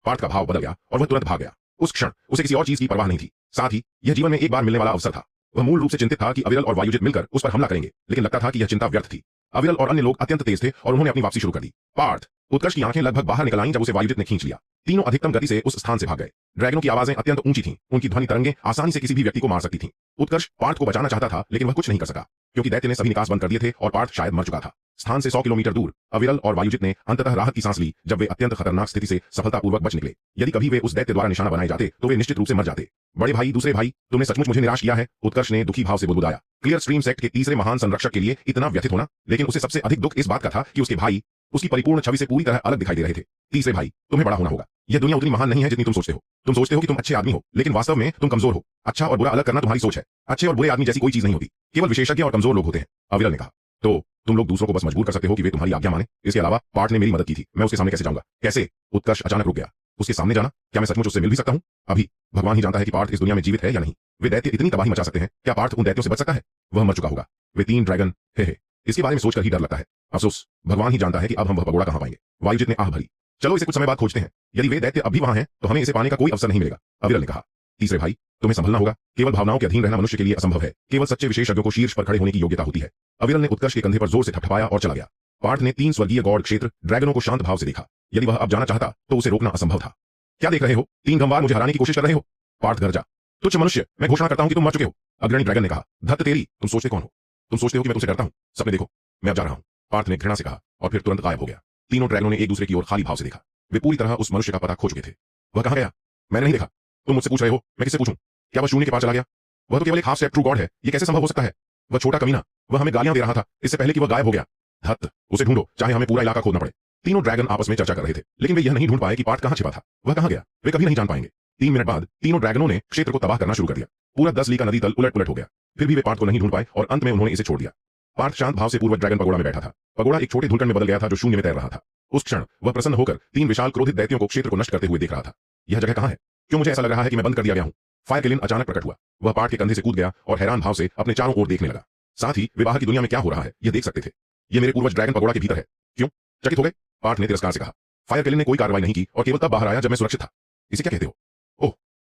पार्थ का भाव बदल गया और वह तुरंत भाग गया। उस क्षण उसे किसी और चीज की परवाह नहीं थी। साथ ही यह जीवन में एक बार मिलने वाला अवसर था। वह मूल रूप से चिंतित था कि अविरल और वायुजित मिलकर उस पर हमला करेंगे, लेकिन लगता था कि यह चिंता व्यर्थ थी। अविरल और अन्य लोग अत्यंत तेज थे और उन्होंने अपनी वापसी शुरू कर दी। पार्थ उत्कर्ष की आंखें लगभग बाहर निकल आईं जब उसे वायुजित ने खींच लिया। तीनों अधिकतम गति से उस स्थान से भाग गए। ड्रैगनों की आवाजें अत्यंत ऊंची थीं, उनकी ध्वनि तरंगें आसानी से किसी भी व्यक्ति को मार सकती थीं। उत्कर्ष पार्थ को बचाना चाहता था, लेकिन वह कुछ नहीं कर सका, क्योंकि दैत्य ने सभी निकास बंद कर दिए थे और पार्थ शायद मर चुका था। स्थान से 100 किलोमीटर दूर अविरल और वायुजित ने अंततः राहत की सांस ली जब वे अत्यंत खतरनाक स्थिति से सफलतापूर्वक बच निकले। यदि कभी वे उस दैत्य द्वारा निशाना बनाए जाते तो वे निश्चित रूप से मर जाते। बड़े भाई, दूसरे भाई, तुमने सचमुच मुझे निराश किया है, उत्कर्ष ने दुखी भाव से बुदबुदाया। क्लियर स्ट्रीम सेक्ट के तीसरे महान संरक्षक के लिए इतना व्यथित होना, लेकिन उसे सबसे अधिक दुख इस बात का था कि उसके भाई उसकी परिपूर्ण छवि से पूरी तरह अलग दिखाई दे रहे थे। तीसरे भाई, तुम्हें बड़ा होना होगा। यह दुनिया उतनी महान नहीं है जितनी तुम सोचते हो। तुम सोचते हो कि तुम अच्छे आदमी हो, लेकिन वास्तव में तुम कमजोर हो। अच्छा और बुरा अलग करना तुम्हारी सोच है। अच्छे और बुरे आदमी जैसी कोई चीज नहीं होती, केवल विशेषज्ञ और कमजोर लोग होते हैं, अविरल ने कहा। तो तुम लोग दूसरों को बस मजबूर कर सकते हो कि वे तुम्हारी आज्ञा माने। इसके अलावा पार्थ ने मेरी मदद की थी, मैं उसके सामने कैसे जाऊंगा? कैसे? उत्कर्ष अचानक रुक गया। उसके सामने जाना? क्या मैं सचमुच उससे मिल भी सकता हूं? अभी भगवान ही जानता है कि पार्थ इस दुनिया में जीवित है या नहीं। वे दैत्य इतनी तबाही मचा सकते हैं, क्या पार्थ उन दैत्यों से बच सकता है? वह मर चुका होगा। वे 3 ड्रैगन, हे इसके बारे में सोचकर ही डर लगता है। अफसोस, भगवान ही जानता है कि अब हम वह पगोड़ा कहां पाएंगे। वायुजित ने आह भरी। चलो इसे कुछ समय बाद खोजते हैं। यदि वे दैत्य अब भी वहां हैं तो हमें इसे पाने का कोई अवसर नहीं मिलेगा, अविरल ने कहा। तीसरे भाई, तुम्हें संभलना होगा। केवल भावनाओं के अधीन रहना मनुष्य के लिए असंभव है। केवल सच्चे विशेषज्ञों को शीर्ष पर खड़े होने की योग्यता होती है। अविरल ने उत्कर्ष के कंधे पर जोर से थपथपाया और चला गया। पार्थ ने 3 स्वर्गीय गॉड क्षेत्र ड्रैगनों को शांत भाव से देखा। यदि वह अब जाना चाहता तो उसे रोकना असंभव था। क्या देख रहे हो? 3 गंवार मुझे हराने की कोशिश कर रहे हो? पार्थ गरजा। तुच्छ मनुष्य, मैं घोषणा करता हूं कि तुम मर चुके हो, अग्रणी ड्रैगन ने कहा। धत्त तेरी, तुम सोचते कौन हो? तुम सोचते हो कि मैं तुमसे डरता हूं? सपने देखो, मैं अब जा रहा हूं, पार्थ ने घृणा से कहा और फिर तुरंत गायब हो गया। तीनों ड्रैगनों ने एक दूसरे की ओर खाली भाव से देखा। वे पूरी तरह उस मनुष्य का पता खो चुके थे। वह कहां गया? मैंने नहीं देखा। तुम मुझसे पूछ रहे हो, मैं किससे पूछूं? क्या वह शून्य के पार चला गया? वह तो केवल एक हाफ स्टेप ट्रू गॉड है, ये कैसे संभव हो सकता है? वह छोटा कमीना, वह हमें गालियां दे रहा था इससे पहले कि वह गायब हो गया। धत्त, उसे ढूंढो, चाहे हमें पूरा इलाका खोदना पड़े। तीनों ड्रैगन आपस में चर्चा कर रहे थे, लेकिन वे यह नहीं ढूंढ पाए कि पार्थ कहां छिपा था। वह कहां गया, वे कभी नहीं जान पाएंगे। 3 मिनट बाद तीनों ड्रैगनों ने क्षेत्र को तबाह करना शुरू कर दिया। पूरा 10 ली का नदी तल उलट पुलट हो गया। फिर भी वे पार्थ को नहीं ढूंढ पाए और अंत में उन्होंने इसे छोड़ दिया। पार्थ शांत भाव से पूर्वक ड्रैगन पगोड़ा में बैठा था। पगोड़ा एक छोटे धुलकण में बदल गया था जो शून्य में तैर रहा था। उस क्षण वह प्रसन्न होकर 3 विशाल क्रोधित दैत्यों को क्षेत्र को नष्ट करते हुए देख रहा था। यह जगह कहां है? क्यों मुझे ऐसा लग रहा है कि मैं बंद कर दिया गया हूं? फायर किलिन अचानक प्रकट हुआ। वह पार्थ के कंधे से कूद गया और हैरान भाव से अपने चारों ओर देखने लगा। साथ ही वे बाहर की दुनिया में क्या हो रहा है यह देख सकते थे। ये मेरे पूर्वज ड्रैगन पगोड़ा के भीतर है। क्यों? चकित हो गए? पार्थ ने तिरस्कार से कहा। फायर किलिन ने कोई कार्रवाई नहीं की और केवल तब बाहर आया जब मैं सुरक्षित था। इसे क्या कहते हो? ओह,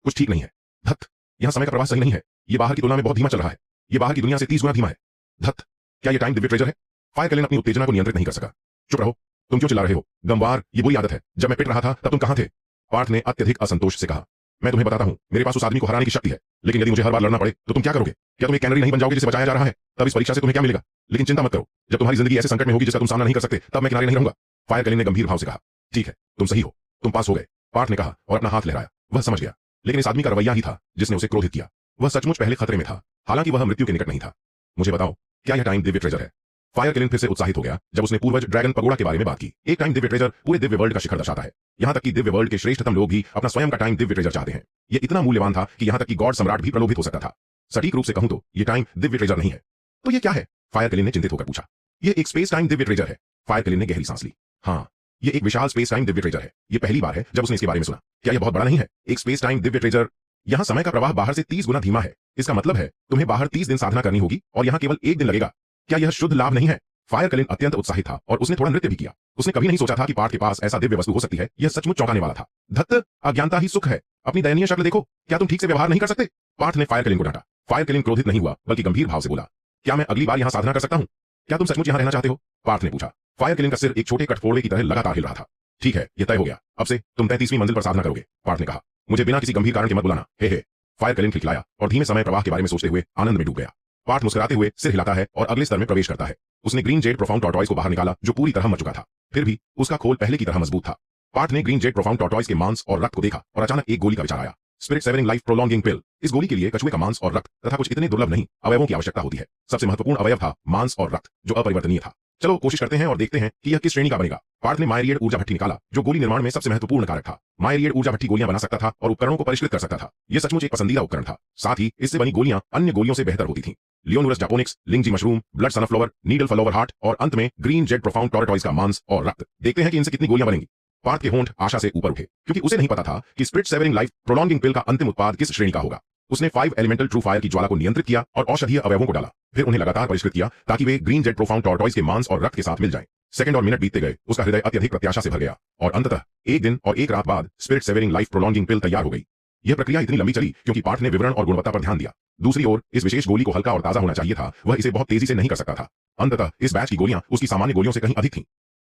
कुछ ठीक नहीं है। धत्त, यहां समय का प्रवाह सही नहीं है। ये बाहर की तुलना में बहुत धीमा चल रहा है। ये बाहर की दुनिया से 30 गुना धीमा है। धत्त, क्या ये टाइम दिव्य ट्रेजर है? फायर किलिन अपनी उत्तेजना को नियंत्रित नहीं कर सका। चुप रहो, तुम क्यों चिल्ला रहे हो? गंवार, ये बुरी आदत है। जब मैं पिट रहा था तब तुम कहां थे? पार्थ ने अत्यधिक असंतोष से कहा। मैं तुम्हें बताता हूं, मेरे पास उस आदमी को हराने की शक्ति है, लेकिन यदि मुझे हर बार लड़ना पड़े तो तुम क्या करोगे? क्या तुम एक कैनरी नहीं बन जाओगे जिसे बचाया जा रहा है? तब इस परीक्षा से तुम्हें क्या मिलेगा? लेकिन चिंता मत करो, जब तुम्हारी जिंदगी ऐसे संकट में होगी जिसका तुम सामना नहीं कर सकते, तब मैं किनारे नहीं रहूंगा। फायर किलिन ने गंभीर भाव से कहा। ठीक है, तुम सही हो, तुम पास हो गए, पार्थ ने कहा और अपना हाथ लहराया। वह समझ गया, लेकिन इस आदमी का रवैया ही था जिसने उसे क्रोधित किया। वह सचमुच पहले खतरे में था, हालांकि वह मृत्यु के निकट नहीं था। मुझे बताओ, क्या यह टाइम दिव्य ट्रेजर है? फायर किलिन फिर से उत्साहित हो गया जब उसने पूर्वज ड्रैगन पगोड़ा के बारे में बात की। एक टाइम दिव्य ट्रेजर पूरे दिव्य वर्ल्ड का शिखर दर्शाता है। यहां तक कि दिव्य वर्ल्ड के श्रेष्ठतम लोग भी अपना स्वयं का टाइम दिव्य ट्रेजर चाहते हैं। यह इतना मूल्यवान था कि यहां तक कि गॉड सम्राट भी प्रलोभित हो सकता था। सटीक रूप से कहूं तो यह टाइम दिव्य ट्रेजर नहीं है। तो यह क्या है? फायर किलिन ने चिंतित होकर पूछा। यह एक स्पेस टाइम दिव्य ट्रेजर है। फायर किलिन ने गहरी सांस ली। हाँ, यह एक विशाल स्पेस टाइम दिव्य ट्रेजर है। यह पहली बार है जब उसने इसके बारे में सुना। क्या यह बहुत बड़ा नहीं है? एक स्पेस टाइम दिव्य ट्रेजर। यहां समय का प्रवाह बाहर से 30 गुना धीमा है। इसका मतलब है तुम्हें बाहर 30 दिन साधना करनी होगी और यहां केवल 1 दिन लगेगा। क्या यह शुद्ध लाभ नहीं है? फायर किलिन अत्यंत उत्साहित था और उसने थोड़ा नृत्य भी किया। उसने कभी नहीं सोचा था कि पार्थ के पास ऐसा दिव्य वस्तु हो सकती है। यह सचमुच चौंकाने वाला था। धत्त, अज्ञानता ही सुख है। अपनी दयनीय शक्ल देखो, क्या तुम ठीक से व्यवहार नहीं कर सकते? पार्थ ने फायर किलिन को डांटा। फायर किलिन क्रोधित नहीं हुआ बल्कि गंभीर भाव से बोला, क्या मैं अगली बार यहां साधना कर सकता हूं? क्या तुम सचमुच यहां रहना चाहते हो? पार्थ ने पूछा। फायर किलिन का सिर एक छोटे कठफोड़े की तरह लगातार हिल रहा था। ठीक है, यह तय हो गया। अब से तुम 33वीं मंजिल पर साधना करोगे, पार्थ ने कहा। मुझे बिना किसी गंभीर कारण के मत बुलाना, हे। फायर किलिन खिलखिलाया और धीमे समय प्रवाह के बारे में सोचते हुए आनंद में डूब गया। पार्थ मुस्कुराते हुए सिर हिलाता है और अगले स्तर में प्रवेश करता है। उसने ग्रीन जेड प्रोफाउंड टॉर्टॉइस को बाहर निकाला जो पूरी तरह मर चुका था। फिर भी उसका खोल पहले की तरह मजबूत था। पार्थ ने ग्रीन जेड प्रोफाउंड टॉर्टॉइस के मांस और रक्त को देखा और अचानक एक गोली का विचार आया। स्पिरिट सेवरिंग लाइफ प्रोलॉन्गिंग पिल। इस गोली के लिए कछुए का मांस और रक्त तथा कुछ इतने दुर्लभ नहीं अवयवों की आवश्यकता होती है। सबसे महत्वपूर्ण अवयव था मांस और रक्त जो अपरिवर्तनीय था। चलो कोशिश करते हैं और देखते हैं कि यह किस श्रेणी का बनेगा। पार्थ ने मायरिएड ऊर्जा भट्टी निकाला जो गोली निर्माण में सबसे महत्वपूर्ण कारक था। मायरिएड ऊर्जा भट्टी गोलियां बना सकता था और उपकरणों को परिष्कृत कर सकता था। यह सचमुच एक पसंदीदा उपकरण था। साथ ही इससे बनी गोलियां अन्य गोलियों से बेहतर होती थीं। Leonurus japonicus, lingzhi mushroom, blood sunflower, needle flower heart और अंत में ग्रीन जेड प्रोफाउंड टॉर्टॉइस का मांस और रक्त। देखते हैं कि इनसे कितनी गोलियां बनेंगी। पार्थ के होंठ आशा से ऊपर उठे क्योंकि उसे नहीं पता था कि स्पिरिट सेवरिंग लाइफ प्रोलॉन्गिंग पिल का अंतिम उत्पाद किस श्रेणी का होगा। उसने 5 एलिमेंटल ट्रू फायर की ज्वाला को नियंत्रित किया और औषधीय अवयवों को डाला, फिर उन्हें लगातार परिष्कृत किया ताकि way green Z profound tortoise के मांस और रक्त के साथ मिल जाएं। सेकंड और मिनट बीतते गए, उसका हृदय अत्यधिक प्रत्याशा से भर गया और अंततः एक दिन और एक रात बाद स्पिरिट सेवरिंग लाइफ प्रोलॉन्गिंग पिल तैयार हो गई। यह प्रक्रिया इतनी लंबी चली क्योंकि पार्थ ने विवरण और गुणवत्ता पर ध्यान दिया। दूसरी ओर इस विशेष गोली को हल्का और ताजा होना चाहिए था, वह इसे बहुत तेजी से नहीं कर सकता था। अंततः इस बैच की गोलियां उसकी सामान्य गोलियों से कहीं अधिक थीं।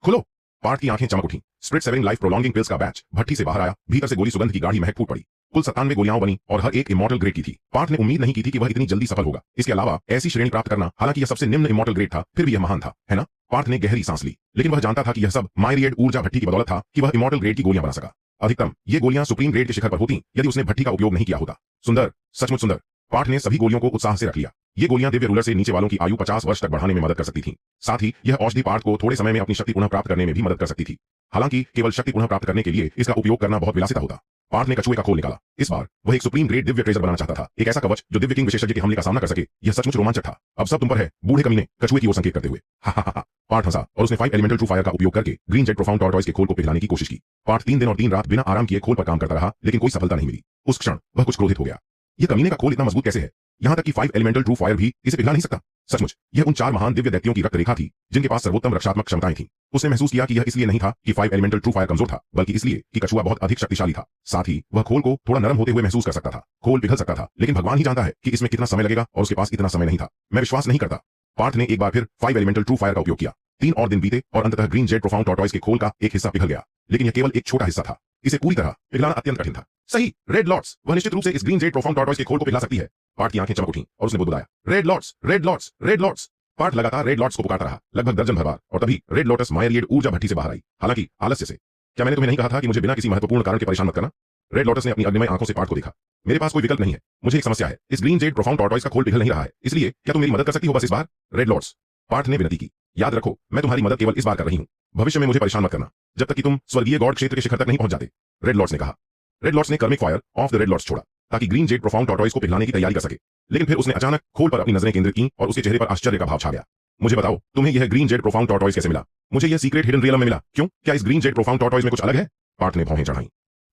खुलो! पार्थ की आंखें चमक उठी। Spirit severing life prolonging pills का बैच भट्टी से बाहर आया, भीतर से गोली सुगंध की गाढ़ी महक फूट पड़ी। कुल 97 गोलियां बनी और हर एक इमॉर्टल ग्रेड की थी। पार्थ ने उम्मीद नहीं की थी कि वह इतनी जल्दी सफल होगा। इसके अलावा ऐसी श्रेणी प्राप्त करना, हालांकि यह सबसे निम्न इमॉर्टल ग्रेड था, फिर भी यह महान था, है ना? पार्थ ने गहरी सांस ली, लेकिन वह जानता था कि यह सब मायरिएड ऊर्जा भट्टी की बदौलत था कि वह इमॉर्टल ग्रेड की गोलियां बना सका। अधिकतम ये गोलियां सुप्रीम ग्रेड के शिखर पर होती यदि उसने भट्टी का उपयोग नहीं किया होता। सुंदर, सचमुच सुंदर। पार्थ ने सभी गोलियों को उत्साह से रख लिया। ये गोलियां दिव्य रूलर से नीचे वालों की आयु 50 वर्ष तक बढ़ाने में मदद कर सकती थीं। साथ ही यह औषधि पार्थ को थोड़े समय में अपनी शक्ति पुनः प्राप्त करने में भी मदद कर सकती थी। हालांकि केवल शक्ति पुनः प्राप्त करने के लिए इसका उपयोग करना बहुत विलासिता होता। पार्थ ने कछुए का खोल निकाला। इस बार वह एक सुप्रीम ग्रेड दिव्य ट्रेजर बनाना चाहता था, एक ऐसा कवच जो दिव्य किंग विशेषज्ञ के हमले का सामना कर सके। यह सचमुच रोमांचक था। अब सब तुम पर है, बूढ़े कमीने, कछुए की ओर संकेत करते हुए। हा। पार्थ हंसा और उसने 5 एलिमेंटल ट्रू फायर का उपयोग करके ग्रीन जेड प्रोफाउंड टॉर्टॉइस के खोल को पिघलाने की कोशिश की। पार्थ 3 दिन और 3 रात बिना आराम किए खोल पर काम करता रहा, लेकिन कोई सफलता नहीं मिली। उस क्षण वह कुछ क्रोधित हो गया। यह कमीने का खोल इतना मजबूत कैसे है? यहां तक कि 5 एलिमेंटल ट्रू फायर भी इसे पिघला नहीं सकता। सचमुच यह उन 4 महान दिव्य दैत्यों की रक्त रेखा थी जिनके पास सर्वोत्तम रक्षात्मक क्षमताएं थीं। उसने महसूस किया कि यह इसलिए नहीं था कि 5 एलिमेंटल ट्रू फायर कमजोर था, बल्कि इसलिए कि कछुआ बहुत अधिक शक्तिशाली था। साथ ही वह खोल को थोड़ा नरम होते हुए महसूस कर सकता था। खोल पिघल सकता था, लेकिन भगवान ही जानता है कि इसमें कितना समय लगेगा, और उसके पास इतना समय नहीं था। मैं विश्वास नहीं करता। पार्थ ने एक बार फिर 5 एलिमेंटल ट्रू फायर का उपयोग किया। 3 और दिन बीते और अंततः ग्रीन जेड प्रोफाउंड टॉर्टॉइस के खोल का एक हिस्सा पिघल गया, लेकिन यह केवल एक छोटा हिस्सा था। इसे पूरी तरह पिघलाना अत्यंत कठिन था। सही, रेड लॉर्ड्स, वह निश्चित रूप से इस ग्रीन जेड प्रोफाउंड टॉर्टॉइस के खोल को पिघला सकती है। पार्थ की आंखें चमक उठीं और उसने बुदबुदाया, red lords, red lords, red lords. Parth लगातार रेड लॉर्ड्स को पुकारता रहा, लगभग दर्जन भर बार, और तभी रेड लोटस मायरिएड ऊर्जा भट्टी से बाहर आई, हालांकि आलस्य से। क्या मैंने तुम्हें नहीं कहा था कि मुझे बिना किसी महत्वपूर्ण कारण के परेशान मत करना? रेड लोटस ने अपनी अग्निमय आंखों से पार्थ को देखा। मेरे पास कोई विकल्प नहीं है, मुझे एक समस्या है। इस ग्रीन जेड प्रोफाउंड टॉर्टॉइस का खोल पिघल नहीं रहा है, इसलिए क्या तुम मेरी मदद कर सकती हो बस इस बार? रेड लॉर्ड्स, पार्थ ने विनती की। याद रखो, मैं तुम्हारी मदद केवल इस बार कर रही हूं। भविष्य में मुझे परेशान मत करना, जब तक कि तुम स्वर्गीय गॉड क्षेत्र के शिखर तक नहीं पहुंच जाते, रेड लॉर्ड्स ने कहा। रेड लॉर्ड्स ने karmic fire of the red lords छोड़ा ताकि ग्रीन जेड प्रोफाउंड टॉर्टॉइस को पिघलाने की तैयारी कर सके, लेकिन फिर उसने अचानक खोल पर अपनी नजरें केंद्रित की और उसके चेहरे पर आश्चर्य का भाव छा गया। मुझे बताओ, तुम्हें यह ग्रीन जेड प्रोफाउंड टॉर्टॉइस कैसे मिला? मुझे यह सीक्रेट हिडन रियलम में मिला। क्यों? क्या इस ग्रीन जेड प्रोफाउंड टॉर्टॉइस में कुछ अलग है? पार्थ ने भौहें चढ़ाई।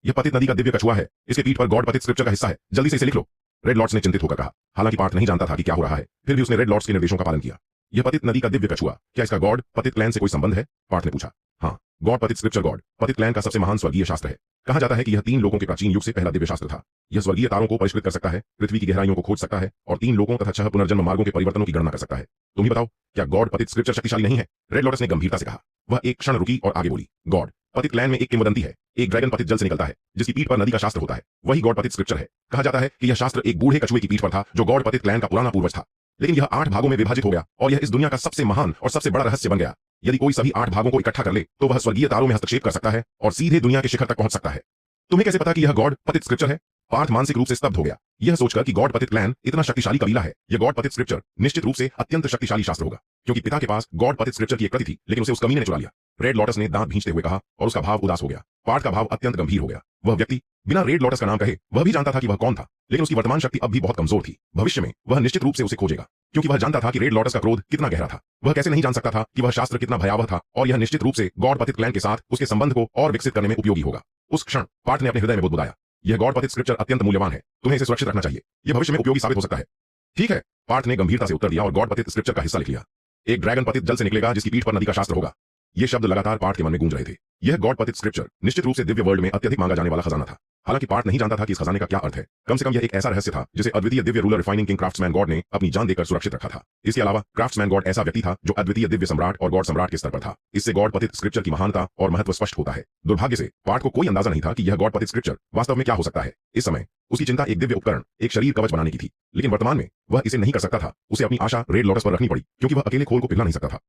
यह पतित नदी का दिव्य कछुआ है, इसके पीठ पर गॉड पतित स्क्रिप्चर का हिस्सा है, जल्दी से इसे लिख लो। रेड लॉर्ड्स ने चिंतित होकर कहा। हालांकि पार्थ नहीं जानता था कि क्या हो रहा है, फिर भी उसने रेड लॉर्ड्स के निर्देशों का पालन किया। यह पतित नदी का दिव्य कछुआ, क्या इसका गॉड पतित क्लैन से कोई संबंध है? पार्थ ने पूछा। हाँ, गॉड पतित स्क्रिप्चर गॉड पतित क्लैन का सबसे महान स्वर्गीय शास्त्र है। कहा जाता है कि यह 3 लोगों के प्राचीन युग से पहला दिव्य शास्त्र था। यह स्वर्गीय तारों को परिष्कृत कर सकता है, पृथ्वी की गहराइयों को खोज सकता है, और 3 लोगों तथा 6 पुनर्जन्म मार्गों के परिवर्तनों की गणना कर सकता है। तुम ही बताओ, क्या गॉड पतित स्क्रिप्चर शक्तिशाली नहीं है? रेड लॉटस ने गंभीरता से कहा। वह एक क्षण रुकी और आगे बोली, गॉड पतित क्लैन में एक किंवदंती है। एक ड्रैगन पतित जल से निकलता है, जिसकी पीठ पर नदी का शास्त्र होता है। वही गॉड पतित स्क्रिप्चर है। कहा जाता है कि यह शास्त्र एक बूढ़े कछुए की पीठ पर था, जो गॉड पतित क्लैन का पुराना पूर्वज था। लेकिन यह 8 भागों में विभाजित हो गया, और यह इस दुनिया का सबसे महान और सबसे बड़ा रहस्य बन गया। यदि कोई सभी 8 भागों को इकट्ठा कर ले, तो वह स्वर्गीय तारों में हस्तक्षेप कर सकता है और सीधे दुनिया के शिखर तक पहुंच सकता है। तुम्हें कैसे पता कि यह गॉड पतित स्क्रिप्चर है? पार्थ मानसिक रूप से स्तब्ध हो गया, यह सोचकर कि गॉड पतित क्लैन इतना शक्तिशाली कबीला है। यह गॉड पतित स्क्रिप्चर निश्चित रूप से अत्यंत शक्तिशाली शास्त्र होगा, क्योंकि पिता के पास गॉड पतित स्क्रिप्चर की एक प्रति थी, लेकिन उसे उस कमीने ने चुरा लिया। रेड लॉटस ने दांत भींचते हुए कहा, और उसका भाव उदास हो गया। पार्थ का भाव अत्यंत गंभीर हो गया। वह व्यक्ति बिना रेड लॉटस का नाम कहे, वह भी जानता था कि वह कौन था, लेकिन उसकी वर्तमान शक्ति अब भी बहुत कमजोर थी। भविष्य में वह निश्चित रूप से उसे खोजेगा, क्योंकि वह जानता था कि रेड लॉटस का क्रोध कितना गहरा था। वह कैसे नहीं जान सकता था कि वह शास्त्र कितना भयावह था, और यह निश्चित रूप से गॉड पतित क्लैन के साथ उसके संबंध को और विकसित करने में उपयोगी होगा। उस क्षण पार्थ ने अपने हृदय में बुदबुदाया, यह गॉड पतित स्क्रिप्चर अत्यंत मूल्यवान है, तुम्हें इसे सुरक्षित रखना चाहिए। यह भविष्य में उपयोगी साबित हो सकता है। ठीक है, पार्थ ने गंभीरता से उत्तर दिया और गॉड पतित स्क्रिप्चर का हिस्सा लिख लिया। एक ड्रैगन पतित जल से निकलेगा, जिसकी पीठ पर नदी का शास्त्र होगा। ये शब्द लगातार पार्थ के मन में गूंज रहे थे। यह गॉड पतित स्क्रिप्चर निश्चित रूप से दिव्य वर्ल्ड में अत्यधिक मांगा जाने वाला खजाना था। हालांकि पार्थ नहीं जानता था कि इस खजाने का क्या अर्थ है। कम से कम यह एक ऐसा रहस्य था जिसे अद्वितीय Divya ruler refining king craftsman God ने अपनी जान देकर सुरक्षित रखा था। इसके अलावा क्राफ्ट्समैन गॉड ऐसा व्यक्ति था जो अद्वितीय दिव्य सम्राट और गॉड सम्राट के स्तर पर था। इससे गॉड पतित स्क्रिप्चर की महानता और महत्व स्पष्ट होता है। दुर्भाग्य से पार्थ को कोई अंदाजा नहीं था कि यह गॉड पतित स्क्रिप्चर वास्तव में क्या हो सकता है। इस समय उसकी चिंता एक दिव्य उपकरण, एक शरीर कवच बनाने की थी, लेकिन वर्तमान में वह इसे नहीं कर सकता था। उसे अपनी आशा रेड लॉटस पर रखनी पड़ी, क्योंकि वह अकेले खोल को पिघला नहीं सकता था।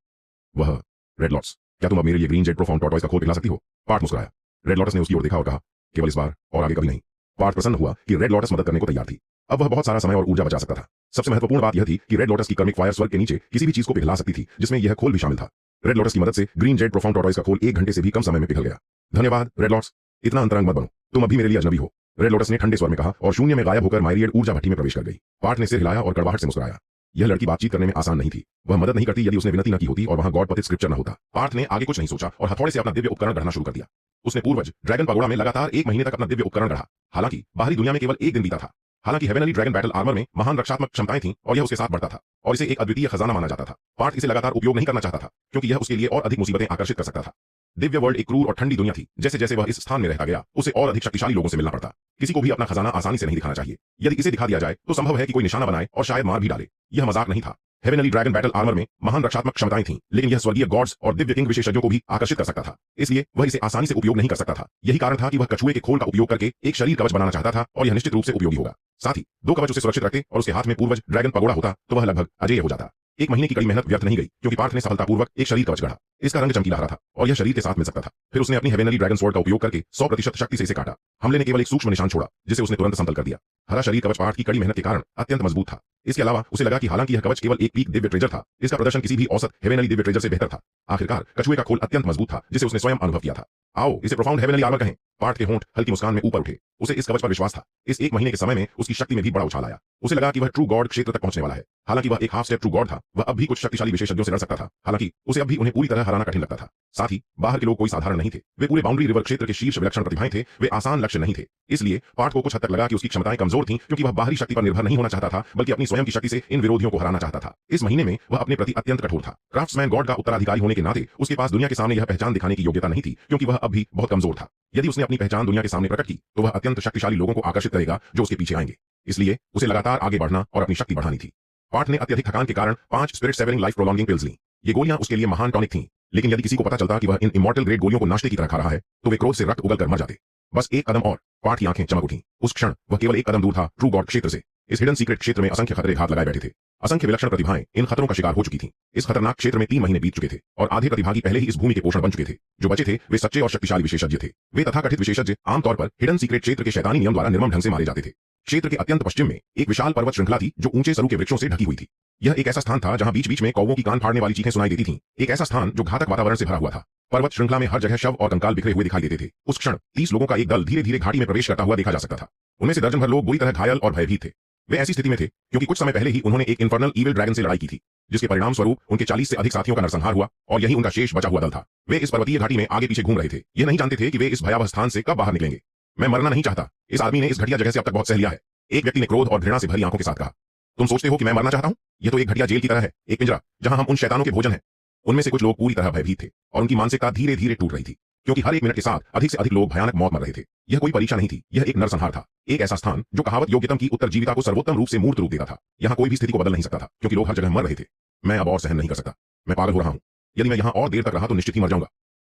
वह रेड लॉटस, क्या तुम अब मेरे लिए ग्रीन जेड प्रोफाउंड टॉर्टॉइस का खोल पिघला सकती हो? पार्थ मुस्कुराया। रेड लॉटस ने उसकी ओर देखा और कहा, केवल इस बार, और आगे कभी नहीं। पार्थ प्रसन्न हुआ कि रेड लॉटस मदद करने को तैयार थी। अब वह बहुत सारा समय और ऊर्जा बचा सकता था। सबसे महत्वपूर्ण बात यह थी कि रेड लॉटस की कर्मिक फायर स्वर्ग के नीचे किसी भी चीज को पिघला सकती थी, जिसमें यह खोल भी शामिल था। रेड लॉटस की मदद से ग्रीन जेड प्रोफाउंड टॉर्टॉइस का खोल 1 घंटे से भी कम समय में पिघल गया। धन्यवाद रेड लॉटस, इतना अंतरंग मत बनो, तुम अभी मेरे लिए अजनबी हो, रेड लॉटस ने ठंडे स्वर में कहा, और शून्य में गायब होकर मायरिएड ऊर्जा भट्टी में प्रवेश कर गई। पार्थ ने सिर हिलाया और कड़वाहट से मुस्कुराया। यह लड़की बातचीत करने में आसान नहीं थी। वह मदद नहीं करती यदि उसने विनती न की होती और वहां गॉड पतित स्क्रिप्चर न होता। पार्थ ने आगे कुछ नहीं सोचा और हथौड़े से अपना दिव्य उपकरण गढ़ना शुरू कर दिया। उसने पूर्वज ड्रैगन पगोड़ा में लगातार 1 महीने तक अपना दिव्य उपकरण गढ़ा। हालांकि बाहरी दुनिया में केवल 1 दिन बीता था। हालांकि हेवेनली ड्रैगन बैटल आर्मर में महान रक्षात्मक क्षमताएं थीं और यह उसके साथ बढ़ता था और इसे एक अद्वितीय खजाना माना जाता था। पार्थ इसे लगातार उपयोग नहीं करना चाहता था क्योंकि यह उसके लिए और अधिक मुसीबतें आकर्षित कर सकता था। दिव्य वर्ल्ड एक क्रूर और ठंडी दुनिया थी। जैसे जैसे वह इस स्थान में रहता गया उसे और अधिक शक्तिशाली लोगों से मिलना पड़ता। किसी को भी अपना खजाना आसानी से नहीं दिखाना चाहिए। यदि इसे दिखा दिया जाए तो संभव है कि कोई निशाना बनाए और शायद मार भी डाले। यह मजाक नहीं था। हेवेनली ड्रैगन बैटल आर्मर में महान रक्षात्मक क्षमताएं थीं, लेकिन यह स्वर्गीय गॉड्स और दिव्य किंग विशेषज्ञों को भी आकर्षित कर सकता था। इसलिए वह इसे आसानी से उपयोग नहीं कर सकता था। यही कारण था कि वह कछुए के खोल का उपयोग करके एक शरीर कवच बनाना चाहता था और यह निश्चित रूप से उपयोगी होगा। साथ ही 2 कवच उसे सुरक्षित रखते और उसके हाथ में पूर्वज ड्रैगन पगोड़ा होता तो वह लगभग अजेय हो जाता। 1 महीने की कड़ी मेहनत व्यर्थ नहीं गई क्योंकि पार्थ ने सफलतापूर्वक एक शरीर कवच गढ़ा। इसका रंग चमकीला हरा था और यह शरीर के साथ मिल सकता था। फिर उसने अपनी हेवेनली ड्रैगन स्वॉर्ड का उपयोग करके 100% शक्ति से इसे काटा। हमले ने केवल एक सूक्ष्म निशान छोड़ा जिसे उसने तुरंत समतल कर दिया। हरा शरीर कवच पार्थ की कड़ी मेहनत के कारण अत्यंत मजबूत था। इसके अलावा उसे लगा कि हालांकि यह कवच केवल एक पीक दिव्य ट्रेजर था, इसका प्रदर्शन किसी भी औसत हेवेनली दिव्य ट्रेजर से बेहतर था। आखिरकार कछुए का खोल अत्यंत मजबूत था जिसे उसने स्वयं अनुभव किया था। आओ इसे प्रोफाउंड हेवेनली आर्मर कहें। पार्थ के होंठ हल्की मुस्कान में ऊपर उठे। उसे इस कवच पर विश्वास था। इस 1 महीने के समय में उसकी शक्ति में भी बड़ा उछाल आया। उसे लगा कि वह ट्रू गॉड क्षेत्र तक पहुंचने वाला है। हालांकि वह एक हाफ स्टेप ट्रू गॉड था, वह अब भी कुछ शक्तिशाली विशेषज्ञों से लड़ सकता था। हालांकि उसे अब भी उन्हें पूरी तरह हराना कठिन लगता था। साथ ही बाहर के लोग कोई साधारण नहीं थे। वे पूरे बाउंड्री रिवर क्षेत्र के शीर्ष विलक्षण प्रतिभाएं थे। वे आसान लक्ष्य नहीं थे। इसलिए पार्थ को कुछ हद तक लगा कि उसकी क्षमताएं कमजोर थीं क्योंकि वह बाहरी शक्ति पर निर्भर नहीं होना चाहता था बल्कि अपनी स्वयं की शक्ति से इन विरोधियों को हराना चाहता था। इस महीने में वह अपने प्रति अत्यंत कठोर था। क्राफ्ट्समैन गॉड का उत्तराधिकारी होने के नाते उसके पास दुनिया के सामने यह पहचान दिखाने की योग्यता नहीं थी क्योंकि वह अब भी बहुत कमजोर था। यदि उसने अपनी पहचान दुनिया के सामने प्रकट की तो वह अत्यंत शक्तिशाली लोगों को आकर्षित करेगा जो उसके पीछे आएंगे। इसलिए उसे लगातार आगे बढ़ना और अपनी शक्ति बढ़ानी थी। पार्थ ने अत्यधिक थकान के कारण 5 spirit severing life prolonging pills लीं। ये गोलियां उसके लिए महान टॉनिक थीं, लेकिन यदि किसी को पता चलता कि वह इन इमॉर्टल ग्रेड गोलियों को नाश्ते की तरह खा रहा है तो वे क्रोध से रक्त उगल कर मर जाते। बस 1 कदम और। पार्थ की आंखें चमक उठीं। उस क्षण वह केवल 1 कदम दूर था ट्रू गॉड क्षेत्र से। इस हिडन सीक्रेट क्षेत्र में असंख्य खतरे घात लगाए बैठे थे। असंख्य विलक्षण प्रतिभाएं इन खतरों का शिकार हो चुकी थीं। इस खतरनाक क्षेत्र में 3 महीने बीत चुके थे और आधे प्रतिभागी पहले ही इस भूमि के पोषण बन चुके थे। जो बचे थे वे सच्चे और शक्तिशाली विशेषज्ञ थे। वे तथाकथित विशेषज्ञ आमतौर पर हिडन सीक्रेट क्षेत्र के शैतानी नियम द्वारा निर्मम ढंग से मारे जाते थे। क्षेत्र के अत्यंत पश्चिम में एक विशाल पर्वत श्रृंखला थी जो ऊंचे सरू के वृक्षों से ढकी हुई थी। यह एक ऐसा स्थान था जहां बीच बीच में कौवों की कान फाड़ने वाली चीखें सुनाई देती थीं। एक ऐसा स्थान जो घातक वातावरण से भरा हुआ था। पर्वत श्रृंखला में हर जगह शव और कंकाल बिखरे हुए दिखाई देते थे। उस क्षण 30 लोगों का एक दल धीरे धीरे घाटी में प्रवेश करता हुआ देखा जा सकता था। उनमें से दर्जन भर लोग बुरी तरह घायल और भयभीत थे। वे ऐसी स्थिति में थे क्योंकि कुछ समय पहले ही उन्होंने एक इन्फर्नल ईविल ड्रैगन से लड़ाई की थी, जिसके परिणाम स्वरूप उनके 40 से अधिक साथियों का नरसंहार हुआ और यही उनका शेष बचा हुआ दल था। वे इस पर्वतीय घाटी में आगे पीछे घूम रहे थे। ये नहीं जानते थे कि वे इस भयावह स्थान से कब बाहर निकलेंगे। मैं मरना नहीं चाहता। इस आदमी ने इस घटिया जगह से अब तक बहुत सह लिया है। एक व्यक्ति ने क्रोध और घृणा से भरी आंखों के साथ कहा। तुम सोचते हो कि मैं मरना चाहता हूं? यह तो एक घटिया जेल की तरह है, एक पिंजरा जहां हम उन शैतानों के भोजन हैं। उनमें से कुछ लोग पूरी तरह भयभीत थे और उनकी मानसिकता धीरे धीरे टूट रही थी क्योंकि हर 1 मिनट के साथ अधिक से अधिक लोग भयानक मौत मर रहे थे। यह कोई परीक्षा नहीं थी, यह एक नरसंहार था। एक ऐसा स्थान जो कहावत योग्यतम की उत्तरजीविता को सर्वोत्तम रूप से मूर्त रूप देता था। यहां कोई भी स्थिति को बदल नहीं सकता था क्योंकि लोग हर जगह मर रहे थे। मैं अब और सहन नहीं कर सकता। मैं पागल हो रहा हूं। यदि मैं यहां और देर तक रहा तो निश्चित ही मर जाऊंगा।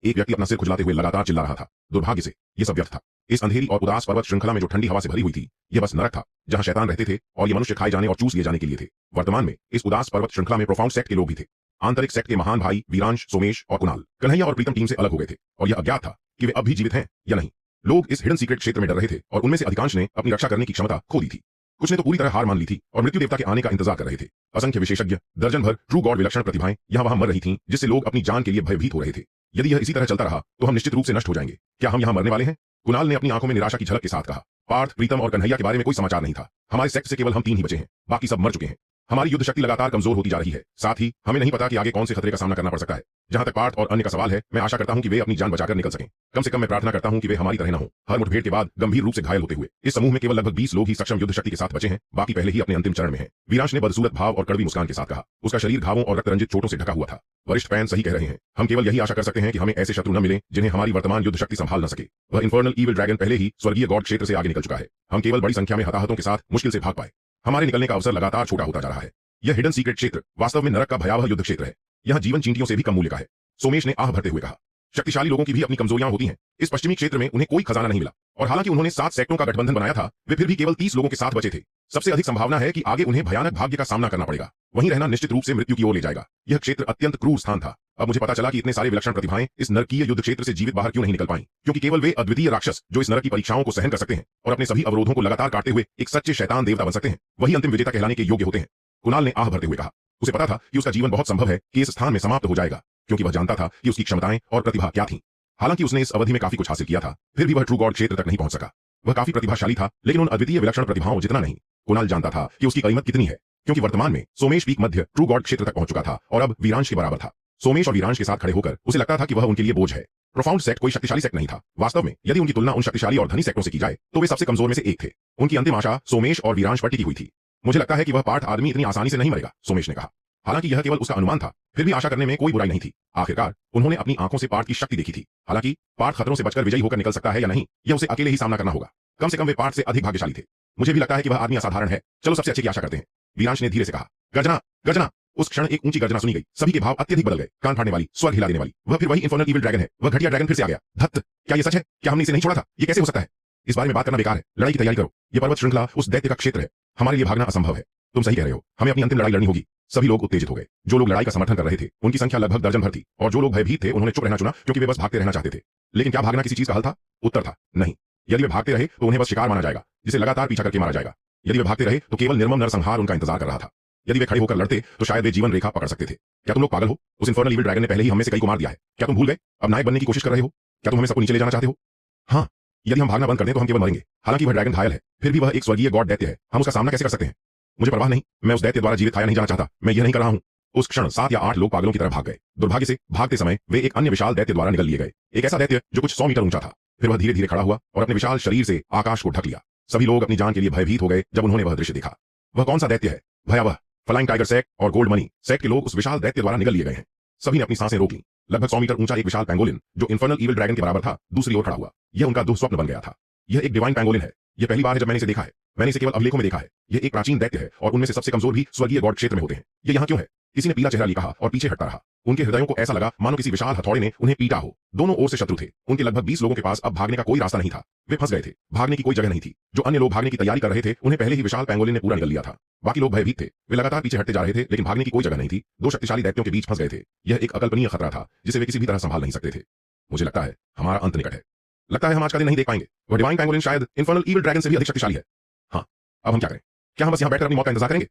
एक व्यक्ति अपना सिर खुजलाते हुए लगातार चिल्ला रहा था। दुर्भाग्य से यह सब व्यर्थ था। इस अंधेरी और उदास पर्वत श्रृंखला में जो ठंडी हवा से भरी हुई थी, यह बस नरक था जहां शैतान रहते थे और ये मनुष्य खाए जाने और चूस लिए जाने के लिए थे। वर्तमान में इस उदास पर्वत श्रृंखला में प्रोफाउंड सेक्ट के लोग भी थे। आंतरिक सेक्ट के महान भाई वीरांश, सोमेश और कुणाल कन्हैया और प्रीतम टीम से अलग हो गए थे और यह अज्ञात था कि वे अब भी जीवित हैं या नहीं। लोग इस हिडन सीक्रेट क्षेत्र में डर रहे थे और उनमें से अधिकांश ने अपनी रक्षा करने की क्षमता खो दी थी। कुछ ने तो पूरी तरह हार मान ली थी और मृत्यु देवता के आने का इंतजार कर रहे थे। असंख्य विशेषज्ञ, दर्जन भर ट्रू गॉड विलक्षण प्रतिभाएं यहां वहां मर रही थीं, जिससे लोग अपनी जान के लिए भयभीत हो रहे थे। यदि यह इसी तरह चलता रहा तो हम निश्चित रूप से नष्ट हो जाएंगे। क्या हम यहां मरने वाले हैं? कुणाल ने अपनी आंखों में निराशा की झलक के साथ कहा। पार्थ, प्रीतम और कन्हैया के बारे में कोई समाचार नहीं था। हमारे सेक्ट से केवल हम 3 ही बचे हैं, बाकी सब मर चुके हैं। हमारी युद्ध शक्ति लगातार कमजोर होती जा रही है। साथ ही हमें नहीं पता कि आगे कौन से खतरे का सामना करना पड़ सकता है। जहां तक पार्थ और अन्य का सवाल है, मैं आशा करता हूं कि वे अपनी जान बचाकर निकल सकें। कम से कम मैं प्रार्थना करता हूं कि वे हमारी तरह न हों। हर मुठभेड़ के बाद गंभीर रूप से घायल होते हुए इस समूह में केवल लगभग 20 लोग ही सक्षम युद्ध शक्ति के साथ बचे हैं। बाकी पहले ही अपने अंतिम चरण में हैं। वीरांश ने बदसूरत भाव और कड़वी मुस्कान के साथ कहा। उसका शरीर घावों और रक्तरंजित चोटों से ढका हुआ था। वरिष्ठ फैन सही कह रहे हैं। हम केवल यही आशा कर सकते हैं कि हमें ऐसे शत्रु न मिले जिन्हें हमारी वर्तमान युद्ध शक्ति संभाल न सके। वह इन्फर्नल ईविल ड्रैगन पहले ही स्वर्गीय गॉड क्षेत्र से आगे निकल चुका है। हम केवल बड़ी संख्या में हताहतों के साथ मुश्किल से भाग पाए। हमारे निकलने का अवसर लगातार छोटा होता जा रहा है। यह हिडन सीक्रेट क्षेत्र वास्तव में नरक का भयावह युद्ध क्षेत्र है। यह जीवन चींटियों से भी कम मूल्य का है। सोमेश ने आह भरते हुए कहा। शक्तिशाली लोगों की भी अपनी कमजोरियां होती हैं। इस पश्चिमी क्षेत्र में उन्हें कोई खजाना नहीं मिला और हालांकि उन्होंने 7 सेक्टों का गठबंधन बनाया था, वे फिर भी केवल 30 लोगों के साथ बचे थे। सबसे अधिक संभावना है कि आगे उन्हें भयानक भाग्य का सामना करना पड़ेगा। वहीं रहना निश्चित रूप से मृत्यु की ओर ले जाएगा। यह क्षेत्र अत्यंत क्रूर स्थान था। अब मुझे पता चला कि इतने सारे विलक्षण प्रतिभाएं इस नरकीय युद्ध क्षेत्र से जीवित बाहर क्यों नहीं निकल पाई, क्योंकि केवल वे अद्वितीय राक्षस जो इस नरक की परीक्षाओं को सहन कर सकते हैं और अपने सभी अवरोधों को लगातार काटते हुए एक सच्चे शैतान देवता बन सकते हैं, वही अंतिम विजेता कहलाने के योग्य होते हैं। कुणाल ने आह भरते हुए कहा। उसे पता था कि उसका जीवन बहुत संभव है कि इस स्थान में समाप्त हो जाएगा, क्योंकि वह जानता था कि उसकी क्षमताएं और प्रतिभा क्या थी। हालांकि उसने इस अवधि में काफी कुछ हासिल किया था, फिर भी वह ट्रू गॉड क्षेत्र तक नहीं पहुंच सका। वह काफी प्रतिभाशाली था, लेकिन उन अद्वितीय विलक्षण प्रतिभाओं जितना नहीं। कुणाल जानता था कि उसकी कीमत कितनी है, क्योंकि वर्तमान में सोमेश पीक मध्य ट्रू गॉड क्षेत्र तक पहुंच चुका था और अब वीरांश के बराबर था। सोमेश और वीरांश के साथ खड़े होकर उसे लगता था कि वह उनके लिए बोझ है। प्रोफाउंड सेक्ट कोई शक्तिशाली सेक्ट नहीं था। वास्तव में यदि उनकी तुलना उन शक्तिशाली और धनी सेक्टों से की जाए तो वे सबसे कमजोर में से एक थे। उनकी अंतिम आशा सोमेश और वीरांश पर टिकी हुई थी। मुझे लगता है कि वह पार्थ आदमी इतनी आसानी से नहीं मरेगा, सोमेश ने कहा। हालांकि यह केवल उसका अनुमान था, फिर भी आशा करने में कोई बुराई नहीं थी। आखिरकार उन्होंने अपनी आंखों से पार्थ की शक्ति देखी थी। हालांकि पार्थ खतरों से बचकर विजयी होकर निकल सकता है या नहीं, यह उसे अकेले ही सामना करना होगा। कम से कम वे पार्थ से अधिक भाग्यशाली थे। मुझे भी लगता है कि वह आदमी असाधारण है। चलो सबसे अच्छे की आशा करते हैं, वीरांश ने धीरे से कहा। गर्जना, गर्जना। उस क्षण एक ऊंची गर्जना सुनी गई। सभी के भाव अत्यधिक बदल गए। कान फाड़ने वाली, स्वर्ग हिला देने वाली। वह फिर वही इन्फर्नल ईविल ड्रैगन है। वह घटिया ड्रैगन फिर से आ गया। धत्त, क्या यह सच है? क्या हमने इसे नहीं छोड़ा था? यह कैसे हो सकता है? इस बारे में बात करना बेकार है। लड़ाई की तैयारी करो। यह पर्वत श्रृंखला उस दैत्य का क्षेत्र है। हमारे लिए भागना असंभव है। तुम सही कह रहे हो, हमें अपनी अंतिम लड़ाई लड़नी होगी। सभी लोग उत्तेजित हो गए। जो लोग लड़ाई का समर्थन कर रहे थे उनकी संख्या लगभग दर्जन भर थी, और जो लोग भयभीत थे उन्होंने चुप रहना चुना, क्योंकि वे बस भागते रहना चाहते थे। लेकिन क्या भागना किसी चीज का हल था? उत्तर था नहीं। यदि वे भागते रहे तो उन्हें बस शिकार माना जाएगा, जिसे लगातार पीछा करके मारा जाएगा। यदि वे भागते रहे तो केवल निर्मम नरसंहार उनका इंतजार कर रहा था। यदि वे खड़े होकर लड़ते तो शायद वे जीवन रेखा पकड़ सकते थे। क्या तुम लोग पागल हो? उस इन्फर्नल ईविल ड्रैगन ने पहले ही हमें से कई को मार दिया है। क्या तुम भूल गए? अब नायक बनने की कोशिश कर रहे हो? क्या तुम हमें सबको नीचे ले जाना चाहते हो? हाँ, यदि हम भागना बंद कर दें तो हम केवल मरेंगे। हालांकि वह ड्रैगन घायल है, फिर भी वह एक स्वर्गीय गॉड दैत्य है। हम उसका सामना कैसे कर सकते हैं? मुझे परवाह नहीं, मैं उस दैत्य द्वारा जीवित खाया नहीं जाना चाहता। मैं यह नहीं कर रहा हूं। उस क्षण 7 या 8 लोग पागलों की तरह भाग गए। दुर्भाग्य से भागते समय वे एक अन्य विशाल दैत्य द्वारा निगल लिए गए। एक ऐसा दैत्य जो कुछ 100 मीटर ऊंचा था। फिर वह धीरे धीरे खड़ा हुआ और अपने विशाल शरीर से आकाश को ढक लिया। सभी लोग अपनी जान के लिए भयभीत हो गए जब उन्होंने वह दृश्य देखा। वह कौन सा दैत्य है? भयावह। फ्लाइंग टाइगर सेक्ट और गोल्ड मनी सेक्ट के लोग उस विशाल दैत्य द्वारा निगल लिए गए हैं। सभी ने अपनी सांसें रोक ली। लगभग 100 मीटर ऊंचा एक विशाल पैंगोलिन जो इन्फर्नल ईविल ड्रैगन के बराबर था, दूसरी ओर खड़ा हुआ। यह उनका दुःस्वप्न बन गया था। यह एक डिवाइन पैंगोलिन है। यह पहली बार है जब मैंने इसे देखा है। मैंने इसे केवल अभिलेखों में देखा है। यह एक प्राचीन दैत्य है और उनमें से सबसे कमजोर भी स्वर्गीय गॉड क्षेत्र में होते हैं। यह यहाँ क्यों है? किसी ने पीला चेहरा लिया कहा और पीछे हटता रहा। उनके हृदयों को ऐसा लगा मानो किसी विशाल हथौड़े ने उन्हें पीटा हो। दोनों ओर से शत्रु थे। उनके लगभग 20 लोगों के पास अब भागने का कोई रास्ता नहीं था। वे फंस गए थे। भागने की कोई जगह नहीं थी। जो अन्य लोग भागने की तैयारी कर रहे थे उन्हें पहले ही विशाल पैंगोलिन ने पूरा निगल लिया था। बाकी लोग भयभीत थे। वे लगातार पीछे हटते जा रहे थे, लेकिन भागने की कोई जगह नहीं थी। दो शक्तिशाली दैत्यों के बीच फंस गए थे। यह एक अकल्पनीय खतरा था जिसे वे किसी भी तरह संभाल नहीं सकते थे। मुझे लगता है हमारा अंत निकट है। लगता है हम आज का दिन नहीं देख पाएंगे। वह डिवाइन पैंगोलिन शायद इन्फर्नल ईविल ड्रैगन से भी अधिक शक्तिशाली है। हाँ, अब हम क्या करें? क्या हम बस यहाँ बैठकर अपनी मौत का इंतजार करेंगे?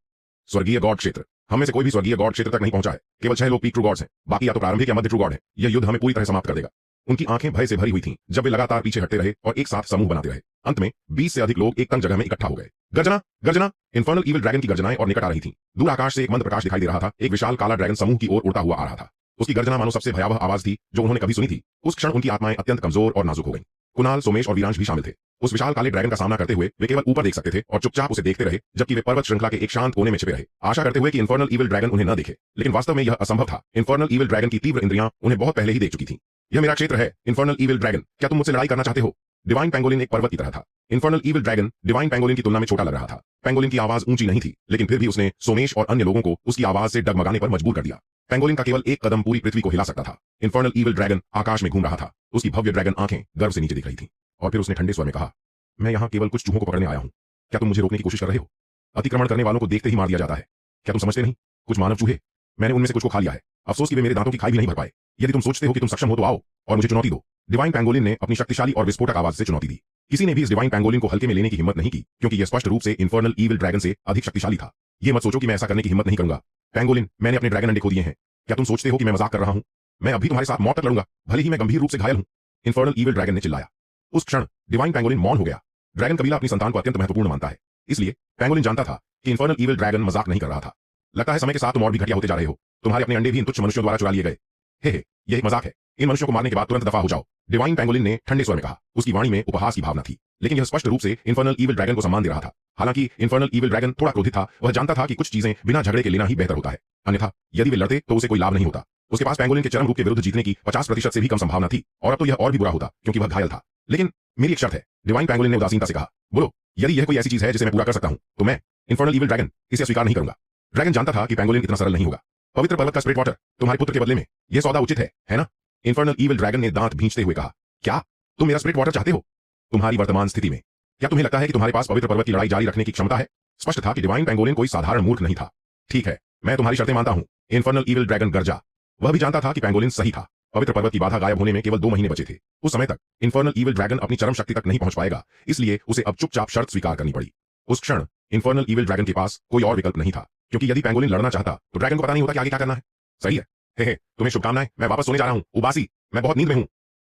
स्वर्गीय गॉड क्षेत्र। हम में से कोई भी स्वर्गीय गॉड क्षेत्र तक नहीं पहुंचा है। केवल 6 लोग पीक ट्रू गॉड्स हैं। बाकी या तो प्रारंभिक या मध्य ट्रू गॉड हैं। यह युद्ध हमें पूरी तरह समाप्त कर देगा। उनकी आंखें भय से भरी हुई थीं जब वे लगातार पीछे हटते रहे और एक साथ समूह बनाते रहे। अंत में 20 से अधिक लोग एक तंग जगह में इकट्ठा हो गए। गर्जना, गर्जना। इन्फर्नल ईविल ड्रैगन की गर्जनाएं और निकट आ रही थीं। दूर आकाश से एक मंद प्रकाश दिखाई दे रहा था। एक विशाल काला ड्रैगन समूह की ओर उड़ता हुआ आ रहा था। उसकी गर्जना मानो सबसे भयावह आवाज थी जो उन्होंने कभी सुनी थी। उस क्षण उनकी आत्माएं अत्यंत कमजोर और नाजुक हो गईं। कुणाल, सोमेश और वीरांश भी शामिल थे। उस विशाल काले ड्रैगन का सामना करते हुए वे केवल ऊपर देख सकते थे और चुपचाप उसे देखते रहे, जबकि वे पर्वत श्रृंखला के एक शांत कोने में छिपे रहे, आशा करते हुए कि इन्फर्नल ईविल ड्रैगन उन्हें न देखे। लेकिन वास्तव में यह असंभव था। इन्फर्नल ईविल ड्रैगन की तीव्र इंद्रियां उन्हें बहुत पहले ही देख चुकी थीं। यह मेरा क्षेत्र है, इन्फर्नल ईविल ड्रैगन। क्या तुम मुझसे लड़ाई करना चाहते हो? डिवाइन पैंगोलिन एक पर्वत की तरह था। Infernal evil dragon divine pangolin की तुलना में छोटा लग रहा था। पैंगोलिन की आवाज ऊंची नहीं थी, लेकिन फिर भी उसने सोमेश और अन्य लोगों को उसकी आवाज से डगमगाने पर मजबूर कर दिया। पैंगोलिन का केवल एक कदम पूरी पृथ्वी को हिला सकता था। इन्फर्नल ईविल ड्रैगन आकाश में घूम रहा था। उसकी भव्य ड्रैगन आंखें गर्व से नीचे दिख रही थीं। और फिर उसने ठंडे स्वर में कहा, मैं यहाँ केवल कुछ चूहों को पकड़ने आया हूँ। क्या तुम मुझे रोकने की कोशिश कर रहे हो? अतिक्रमण करने वालों को देखते ही मार दिया जाता है। क्या तुम समझते नहीं? कुछ मानव चूहे, मैंने उनमें से कुछ को खा लिया है। अफसोस कि वे मेरे दांतों की खाई भी नहीं भर पाए। यदि तुम सोचते हो कि तुम सक्षम हो तो आओ और मुझे चुनौती दो। डिवाइन पैंगोलिन ने अपनी शक्तिशाली और विस्फोटक आवाज से चुनौती दी। किसी ने भी इस डिवाइन पैंगोलिन को हल्के में लेने की हिम्मत नहीं की, क्योंकि यह स्पष्ट रूप से इन्फर्नल ईविल ड्रैगन से अधिक शक्तिशाली था। ये मत सोचो कि मैं ऐसा करने की हिम्मत नहीं करूंगा। पैंगोलिन, मैंने अपने ड्रैगन अंडे खो दिए हैं। क्या तुम सोचते हो कि मैं मजाक कर रहा हूं? मैं अभी तुम्हारे साथ मौत तक लड़ूंगा, भले ही मैं गंभीर रूप से घायल हूं। इन्फर्नल ईविल ड्रैगन ने चिल्लाया। उस क्षण डिवाइन पैंगोलिन मौन हो गया। ड्रैगन कबीला अपनी संतान को अत्यंत महत्वपूर्ण मानता है, इसलिए पैंगोलिन जानता था कि इन्फर्नल ईविल ड्रैगन मजाक नहीं कर रहा था। लगता है समय के साथ तुम और भी घटिया होते जा रहे हो। तुम्हारे अपने अंडे भी इन तुच्छ मनुष्यों द्वारा चुरा लिए गए। हे, यह एक मजाक है। इन मनुष्यों को मारने के बाद तुरंत दफा हो जाओ। डिवाइन पैंगोलिन ने ठंडे स्वर में कहा। उसकी वाणी में उपहास की भावना थी, लेकिन यह स्पष्ट रूप से इन्फर्नल ईविल ड्रैगन को सम्मान दे रहा था। हालांकि इन्फर्नल ईविल ड्रैगन थोड़ा क्रोधित था। वह जानता था कि कुछ चीजें बिना झगड़े के लेना ही बेहतर होता है, अन्यथा यदि वे लड़ते तो उसे कोई लाभ नहीं होता। उसके पास पैंगोलिन के चरम रूप के विरुद्ध जीतने की 50% से भी कम संभावना थी, और अब तो यह और भी बुरा होता क्योंकि वह घायल था। लेकिन मेरी एक शर्त है, डिवाइन पैंगोलिन ने उदासीनता से कहा। बोलो, यदि यह कोई ऐसी चीज है जिसे मैं पूरा कर सकता हूं तो मैं, इन्फर्नल ईविल ड्रैगन, इसे स्वीकार नहीं करूंगा। ड्रैगन जानता था कि पैंगोलिन इतना सरल नहीं होगा। पवित्र पर्वत का स्प्रिट वाटर तुम्हारे पुत्र के बदले में, यह सौदा उचित है ना? इन्फर्नल ईविल ड्रैगन ने दांत भींचते हुए कहा। क्या तुम मेरा स्प्रिट वाटर चाहते हो? तुम्हारी वर्तमान स्थिति में क्या तुम्हें लगता है कि तुम्हारे पास पवित्र पर्वत की लड़ाई जारी रखने की क्षमता है? स्पष्ट था कि डिवाइन पैंगोलिन कोई साधारण मूर्ख नहीं था। ठीक है, मैं तुम्हारी शर्तें मानता हूं। इन्फर्नल ईविल ड्रैगन गरजा। वह भी जानता था कि पैंगोलिन सही था। पवित्र पर्वत की बाधा गायब होने में केवल 2 महीने बचे थे। उस समय तक इन्फर्नल ईविल ड्रैगन अपनी चरम शक्ति तक नहीं पहुंच पाएगा, इसलिए उसे अब चुपचाप शर्त स्वीकार करनी पड़ी। उस क्षण इन्फर्नल ईविल ड्रैगन के पास कोई और विकल्प नहीं था, क्योंकि यदि पैंगोलिन लड़ना चाहता तो ड्रैगन को पता नहीं होता कि आगे क्या करना है। सही है। हे, तुम्हें शुभकामनाएं। मैं वापस सोने जा रहा हूं। उबासी, मैं बहुत नींद में हूं।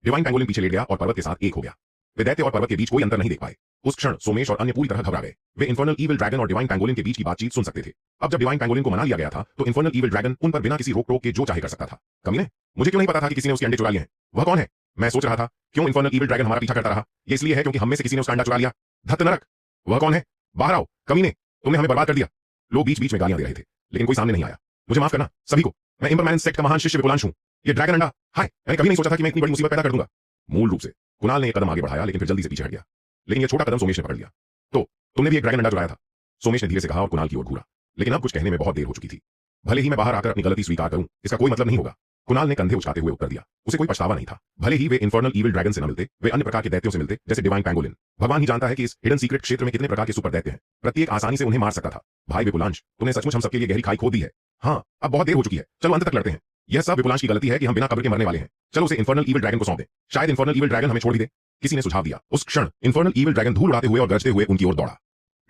डिवाइन पैंगोलिन पीछे लेट गया और पर्वत के साथ एक हो गया। वे दैत्य और पर्वत के बीच कोई अंतर नहीं देख पाए। उस क्षण सोमेश और अन्य पूरी तरह घबरा गए। वे इन्फर्नल ईविल ड्रैगन और डिवाइन पैंगोलिन के बीच की बातचीत सुन सकते थे। अब जब डिवाइन पैंगोलिन को मना लिया गया था तो इन्फर्नल ईविल ड्रैगन उन पर बिना किसी रोक टोक के जो चाहे कर सकता था। कमीने, मुझे क्यों नहीं पता था कि किसी ने उसके अंडे चुरा लिए हैं? वह कौन है? मैं सोच रहा था क्यों इन्फर्नल ईविल ड्रैगन हमारा पीछा करता रहा। ये इसलिए है क्योंकि हम में से किसी ने उसका अंडा चुरा लिया। धत नरक, वह कौन है? बाहर आओ कमीने, तुमने हमें बर्बाद कर दिया। लोग बीच बीच में गालियां दे रहे थे लेकिन कोई सामने नहीं आया। मुझे माफ करना सभी को, मैं इम्बरमैन सेक्ट का महान शिष्य विपुलांश हूं। ये ड्रैगन अंडा, हाय, मैंने कभी नहीं सोचा था कि मैं इतनी बड़ी मुसीबत पैदा कर दूंगा। मूल रूप से कुणाल ने एक कदम आगे बढ़ाया लेकिन फिर जल्दी से पीछे हट गया। लेकिन यह छोटा कदम सोमेश ने पकड़ लिया। तो तुमने भी एक ड्रैगन अंडा चुराया था? सोमेश ने धीरे से कहा और कुणाल की ओर घूरा, लेकिन अब कुछ कहने में बहुत देर हो चुकी थी। भले ही मैं बाहर आकर अपनी गलती स्वीकार करूं, इसका कोई मतलब नहीं होगा। कुणाल ने कंधे उचकाते हुए उत्तर दिया। उसे कोई पछतावा नहीं था। भले ही वे इन्फर्नल ईविल ड्रैगन से न मिलते, वे अन्य प्रकार के दैत्यों से मिलते, जैसे डिवाइन पैंगोलिन। भगवान ही जानता है कि इस हिडन सीक्रेट क्षेत्र में कितने प्रकार के सुपर दैत्य हैं। प्रत्येक आसानी से उन्हें मार सकता था। भाई विपुलांश, तुमने सचमुच हम सबके लिए गहरी खाई खोद दी है। हाँ, अब बहुत देर हो चुकी है, चलो अंत तक लड़ते हैं। यह सब विपुलांश की गलती है कि हम बिना कब्र के मरने वाले हैं। चलो उसे इन्फर्नल ईविल ड्रैगन को सौंप दें, शायद इन्फर्नल ईविल ड्रैगन हमें छोड़ भी दे। किसी ने सुझाव दिया। उस क्षण इन्फर्नल ईविल ड्रैगन धूल उड़ाते हुए और गरजते हुए उनकी ओर दौड़ा।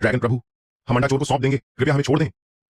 ड्रैगन प्रभु, हम अंडा चोर को सौंप देंगे, कृपया हमें छोड़ दें।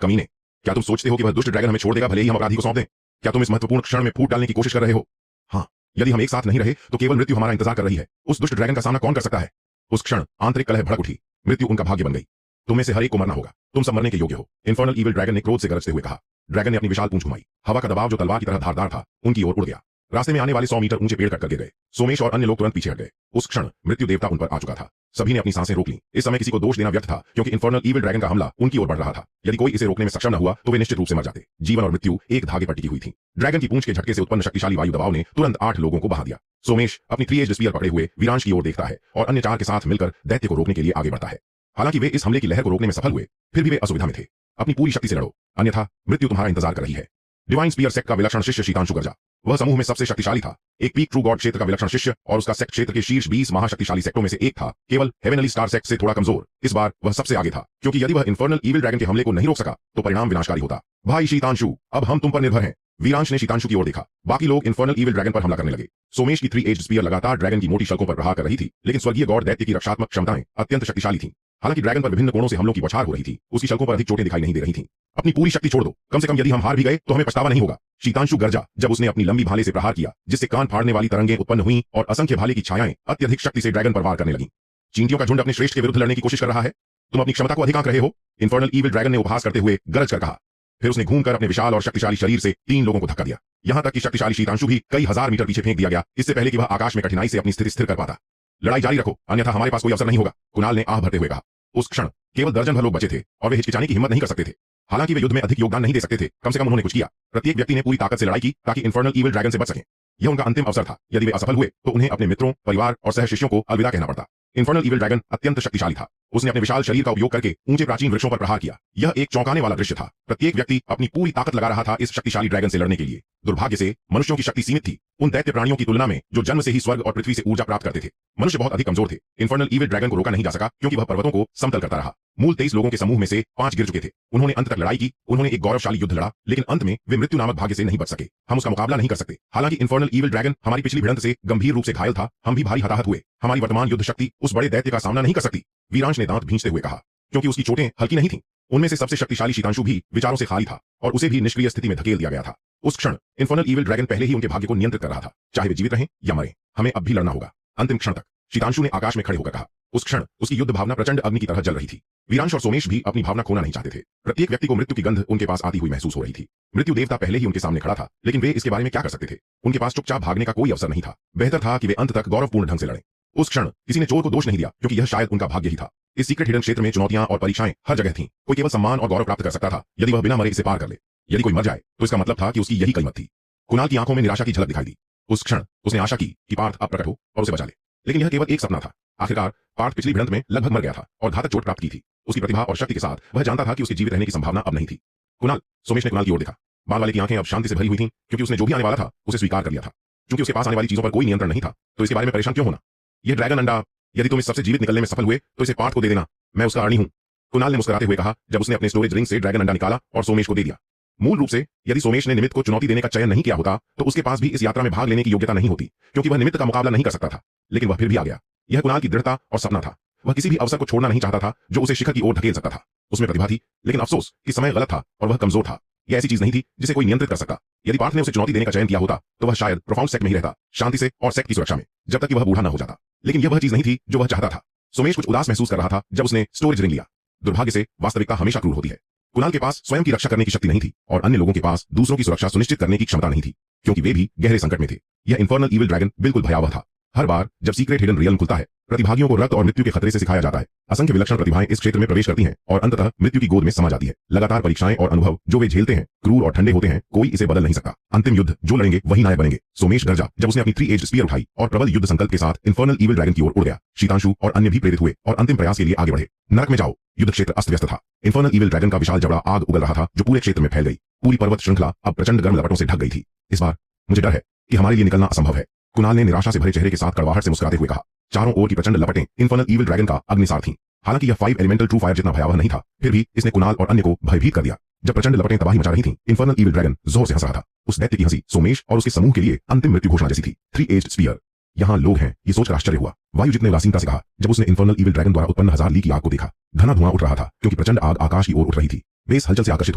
कमीने, क्या तुम सोचते हो कि वह दुष्ट ड्रैगन हमें छोड़ देगा भले ही हम अपराधी को सौंप दें? क्या तुम इस महत्वपूर्ण क्षण में फूट डालने की कोशिश कर रहे हो? हाँ, यदि हम एक साथ नहीं रहे तो केवल मृत्यु हमारा इंतजार कर रही है। उस दुष्ट ड्रैगन का सामना कौन कर सकता है? उस क्षण आंतरिक कलह भड़क उठी। मृत्यु उनका भाग्य बन गई। तुम में से हर एक को मरना होगा, तुम सब मरने के योग्य हो। इन्फर्नल ईविल ड्रैगन ने क्रोध से गरजते हुए कहा। ड्रैगन ने अपनी विशाल पूंछ घुमाई। हवा का दबाव जो तलवार की तरह धारदार था उनकी ओर उड़ गया। रास्ते में आने वाले 100 मीटर ऊंचे पेड़ कट कर गिर गए। सोमेश और अन्य लोग तुरंत पीछे हट गए। उस क्षण मृत्यु देवता उन पर आ चुका था। सभी ने अपनी सांसें रोक ली। इस समय किसी को दोष देना व्यर्थ था क्योंकि इन्फर्नल ईविल ड्रैगन का हमला उनकी ओर बढ़ रहा था। यदि कोई इसे रोकने में सक्षम न हुआ तो वे निश्चित रूप से मर जाते। जीवन और मृत्यु एक धागे पर टिकी हुई थी। ड्रैगन की पूंछ के झटके से उत्पन्न शक्तिशाली वायु दबाव ने तुरंत 8 लोगों को बहा दिया। सोमेश अपनी 3 एज्ड स्पीयर पकड़े हुए वीरांश की ओर देखता है और अन्य 4 के साथ मिलकर दैत्य को रोकने के लिए आगे बढ़ता है। हालांकि वे इस हमले की लहर को रोकने में सफल हुए, फिर भी वे असुविधा में थे। अपनी पूरी शक्ति से लड़ो, अन्यथा मृत्यु तुम्हारा इंतजार कर रही है। डिवाइन स्पीयर सेक्ट का विलक्षण शिष्य शीतांशु गर्जा, वह समूह में सबसे शक्तिशाली था। एक पीक ट्रू गॉड क्षेत्र का विलक्षण शिष्य और उसका सेक्ट क्षेत्र के शीर्ष 20 महाशक्तिशाली सेक्टों में से एक था, केवल हेवेनली स्टार सेक्ट से थोड़ा कमजोर। इस बार वह सबसे आगे था क्योंकि यदि वह इन्फर्नल ईविल ड्रैगन के हमले को नहीं रोक सका तो परिणाम विनाशकारी होता। भाई शीतांशु, अब हम तुम पर निर्भर हैं। वीरांश ने शीतांशु की ओर देखा। बाकी लोग इन्फर्नल ईविल ड्रैगन पर हमला करने लगे। सोमेश की 3 एज्ड स्पीयर लगातार ड्रैगन की मोटी शल्कों पर प्रहार कर रही थी, लेकिन स्वर्गीय गॉड दैत्य की रक्षात्मक क्षमताएं अत्यंत शक्तिशाली थीं। हालांकि ड्रैगन पर विभिन्न कोणों से हमलों की बौछार हो रही थी, उसकी शल्कों पर अधिक चोटें दिखाई नहीं दे रही थीं। अपनी पूरी शक्ति छोड़ दो, कम से कम यदि हम हार भी गए तो हमें पछतावा नहीं होगा। शीतांशु गर्जा जब उसने अपनी लंबी भाले से प्रहार किया जिससे कान फाड़ने वाली तरंगें उत्पन्न हुईं और असंख्य भाले की छायाएं अत्यधिक शक्ति से ड्रैगन पर वार करने लगीं। चींटियों का झुंड अपने श्रेष्ठ के विरुद्ध लड़ने की कोशिश कर रहा है। तुम अपनी क्षमता को अधिक आंक रहे हो, इन्फर्नल ईविल ड्रैगन ने उपहास करते हुए गरज कर कहा। फिर उसने घूमकर अपने विशाल और शक्तिशाली शरीर से 3 लोगों को धक्का दिया। यहां तक कि शक्तिशाली शीतांशु भी कई हजार मीटर पीछे फेंक दिया गया, इससे पहले कि वह आकाश में कठिनाई से अपनी स्थिति स्थिर कर पाता। लड़ाई जारी रखो, अन्यथा हमारे पास कोई अवसर नहीं होगा, कुणाल ने आह भरते हुए कहा। उस क्षण केवल दर्जन भर लोग बचे थे और वे हिचकिचाने की हिम्मत नहीं कर सकते थे। हालांकि वे युद्ध में अधिक योगदान नहीं दे सकते थे, कम से कम उन्होंने कुछ किया। प्रत्येक व्यक्ति ने पूरी ताकत से लड़ाई की ताकि इन्फर्नल ईविल ड्रैगन से बच सकें। यह उनका अंतिम अवसर था। यदि वे असफल हुए तो उन्हें अपने मित्रों, परिवार और सह शिष्यों को अलविदा कहना पड़ता। इन्फर्नल ईविल ड्रैगन अत्यंत शक्तिशाली था। उसने अपने विशाल शरीर का उपयोग करके ऊंचे प्राचीन वृक्षों पर प्रहार किया। यह एक चौंकाने वाला दृश्य था। प्रत्येक व्यक्ति अपनी पूरी ताकत लगा रहा था इस शक्तिशाली ड्रैगन से लड़ने के लिए। दुर्भाग्य से मनुष्यों की शक्ति सीमित थी, उन दैत्य प्राणियों की तुलना में जो जन्म से ही स्वर्ग और पृथ्वी से ऊर्जा प्राप्त करते थे। मनुष्य बहुत अधिक कमजोर थे। इन्फर्नल ईविल ड्रैगन को रोका नहीं जा सका क्योंकि वह पर्वतों को समतल करता रहा। मूल 23 लोगों के समूह में से 5 गिर चुके थे। उन्होंने अंत तक लड़ाई की, उन्होंने एक गौरवशाली युद्ध लड़ा, लेकिन अंत में वे मृत्यु नामक भाग्य से नहीं बच सके। हम उसका मुकाबला नहीं कर सकते। हालांकि इन्फर्नल ईविल ड्रैगन हमारी पिछली भिड़ंत से गंभीर रूप से घायल था। हम भी भारी हताहत हुए। हमारी वर्तमान युद्ध शक्ति उस बड़े दैत्य का सामना नहीं कर सकती, वीरांश ने दांत भींचते हुए कहा। क्योंकि उसकी चोटें हल्की नहीं थीं। उनमें से सबसे शक्तिशाली शीतांशु भी विचारों से खाली था और उसे भी निष्क्रिय स्थिति में धकेल दिया गया था। उस क्षण इन्फर्नल ईविल ड्रैगन पहले ही उनके भाग्य को नियंत्रित कर रहा था। चाहे वे जीवित रहें या मरें, हमें अब भी लड़ना होगा, अंतिम क्षण तक। शीतांशु ने आकाश में खड़े होकर कहा। उस क्षण उसकी युद्ध भावना प्रचंड अग्नि की तरह जल रही थी। वीरांश और सोमेश भी अपनी भावना खोना नहीं चाहते थे। प्रत्येक व्यक्ति को मृत्यु की गंध उनके पास आती हुई महसूस हो रही थी। मृत्यु देवता पहले ही उनके सामने खड़ा था, लेकिन वे इसके बारे में क्या कर सकते थे? उनके पास चुपचाप भागने का कोई अवसर नहीं था। बेहतर था कि वे अंत तक गौरवपूर्ण ढंग से लड़ें। उस क्षण किसी ने चोर को दोष नहीं दिया क्योंकि यह शायद उनका भाग्य ही था। इस सीक्रेट हिडन क्षेत्र में चुनौतियां और परीक्षाएं हर जगह थीं। कोई केवल सम्मान और गौरव प्राप्त कर सकता था यदि वह बिना मरे इसे पार कर ले। यदि कोई मर जाए तो इसका मतलब था कि उसकी यही कीमत थी। कुणाल की आंखों में निराशा की झलक दिखाई दी। उस क्षण उसने आशा की कि पार्थ अब प्रकट हो और उसे बचा ले, लेकिन यह केवल एक सपना था। आखिरकार पार्थ पिछली भिड़ंत में लगभग मर गया था और घातक चोट प्राप्त की थी। उसकी प्रतिभा और शक्ति के साथ वह जानता था कि उसके जीवित रहने की संभावना अब नहीं थी। कुणाल, सोमेश ने कुणाल की ओर देखा। बाल वाले की आंखें अब शांति से भरी हुई थीं क्योंकि उसने जो भी आने वाला था उसे स्वीकार कर लिया था। क्योंकि उसके पास आने वाली चीजों पर कोई नियंत्रण नहीं था तो इसके बारे में परेशान क्यों होना? यह ड्रैगन अंडा, यदि तुम इस सबसे जीवित निकलने में सफल हुए तो इसे पार्थ को दे देना, मैं उसका अरणी हूं। कुणाल ने मुस्कुराते हुए कहा जब उसने अपने स्टोरेज रिंग से ड्रैगन अंडा निकाला और सोमेश को दे दिया। मूल रूप से यदि सोमेश ने निमित्त को चुनौती देने का चयन नहीं किया होता तो उसके पास भी इस यात्रा में भाग लेने की योग्यता नहीं होती, क्योंकि वह निमित्त का मुकाबला नहीं कर सकता था। लेकिन वह फिर भी आ गया। यह कुणाल की दृढ़ता और सपना था। वह किसी भी अवसर को छोड़ना नहीं चाहता था जो उसे शिखर की ओर धकेल सकता था। उसमें प्रतिभा थी, लेकिन अफसोस कि समय गलत था और वह कमजोर था। यह ऐसी चीज नहीं थी जिसे कोई नियंत्रित कर सकता। यदि पार्थ ने उसे चुनौती देने का चयन किया होता तो वह शायद प्रोफाउंड सेक्ट में ही रहता, शांति से और सेक्ट की सुरक्षा में, जब तक कि वह बूढ़ा न हो जाता। लेकिन यह वह चीज नहीं थी जो वह चाहता था। सोमेश कुछ उदास महसूस कर रहा था जब उसने स्टोरेज रिंग लिया। दुर्भाग्य से वास्तविकता हमेशा क्रूर होती है। कुणाल के पास स्वयं की रक्षा करने की शक्ति नहीं थी और अन्य लोगों के पास दूसरों की सुरक्षा सुनिश्चित करने की क्षमता नहीं थी, क्योंकि वे भी गहरे संकट में थे। यह इन्फर्नल ईविल ड्रैगन बिल्कुल भयावह था। हर बार जब सीक्रेट हिडन रियल्म खुलता है, प्रतिभागियों को रक्त और मृत्यु के खतरे से सिखाया जाता है। असंख्य विलक्षण प्रतिभाएं इस क्षेत्र में प्रवेश करती हैं और अंततः मृत्यु की गोद में समा जाती है। लगातार परीक्षाएं और अनुभव जो वे झेलते हैं क्रूर और ठंडे होते हैं, कोई इसे बदल नहीं सकता। अंतिम युद्ध जो लड़ेंगे वही नायक बनेंगे। सोमेश गरजा जब उसने अपनी 3 एज स्पीयर उठाई और प्रबल युद्ध संकल्प के साथ इन्फर्नल ईविल ड्रैगन की ओर उड़ गया। शीतांशु और अन्य भी प्रेरित हुए और अंतिम प्रयास के लिए आगे बढ़े। नरक में जाओ। युद्ध क्षेत्र अस्त व्यस्त था। इन्फर्नल ईविल ड्रैगन का विशाल जबड़ा आग उगल रहा था जो पूरे क्षेत्र में फैल गई। पूरी पर्वत श्रृंखला अब प्रचंड गर्म लपटों से ढक गई थी। इस बार मुझे डर है कि हमारे लिए निकलना असंभव है, कुणाल ने निराशा से भरे चेहरे के साथ कड़वाहट से मुस्कुराते हुए कहा। चारों ओर की प्रचंड लपटें इन्फर्नल ईविल ड्रैगन का अग्निसार थीं। हालांकि यह 5 एलिमेंटल ट्रू फायर जितना भयावह नहीं था, फिर भी इसने कुणाल और अन्य को भयभीत कर दिया। जब प्रचंड लपटें तबाही मचा रही थीं, इन्फर्नल ईविल ड्रैगन जोर से हंस रहा था। उस दैत्य की हंसी सोमेश और उसके समूह के लिए अंतिम मृत्यु घोषणा जैसी थी। 3 एज्ड स्पीयर, यहाँ लोग हैं, ये सोचकर आश्चर्य हुआ। वायुजित ने उदासीनता से कहा जब उसने इन्फर्नल ईविल ड्रैगन द्वारा उत्पन्न 1000 ली की आग को देखा। घना धुआं उठ रहा था क्योंकि प्रचंड आग आकाश की ओर उठ रही थी। वे इस हलचल से आकर्षित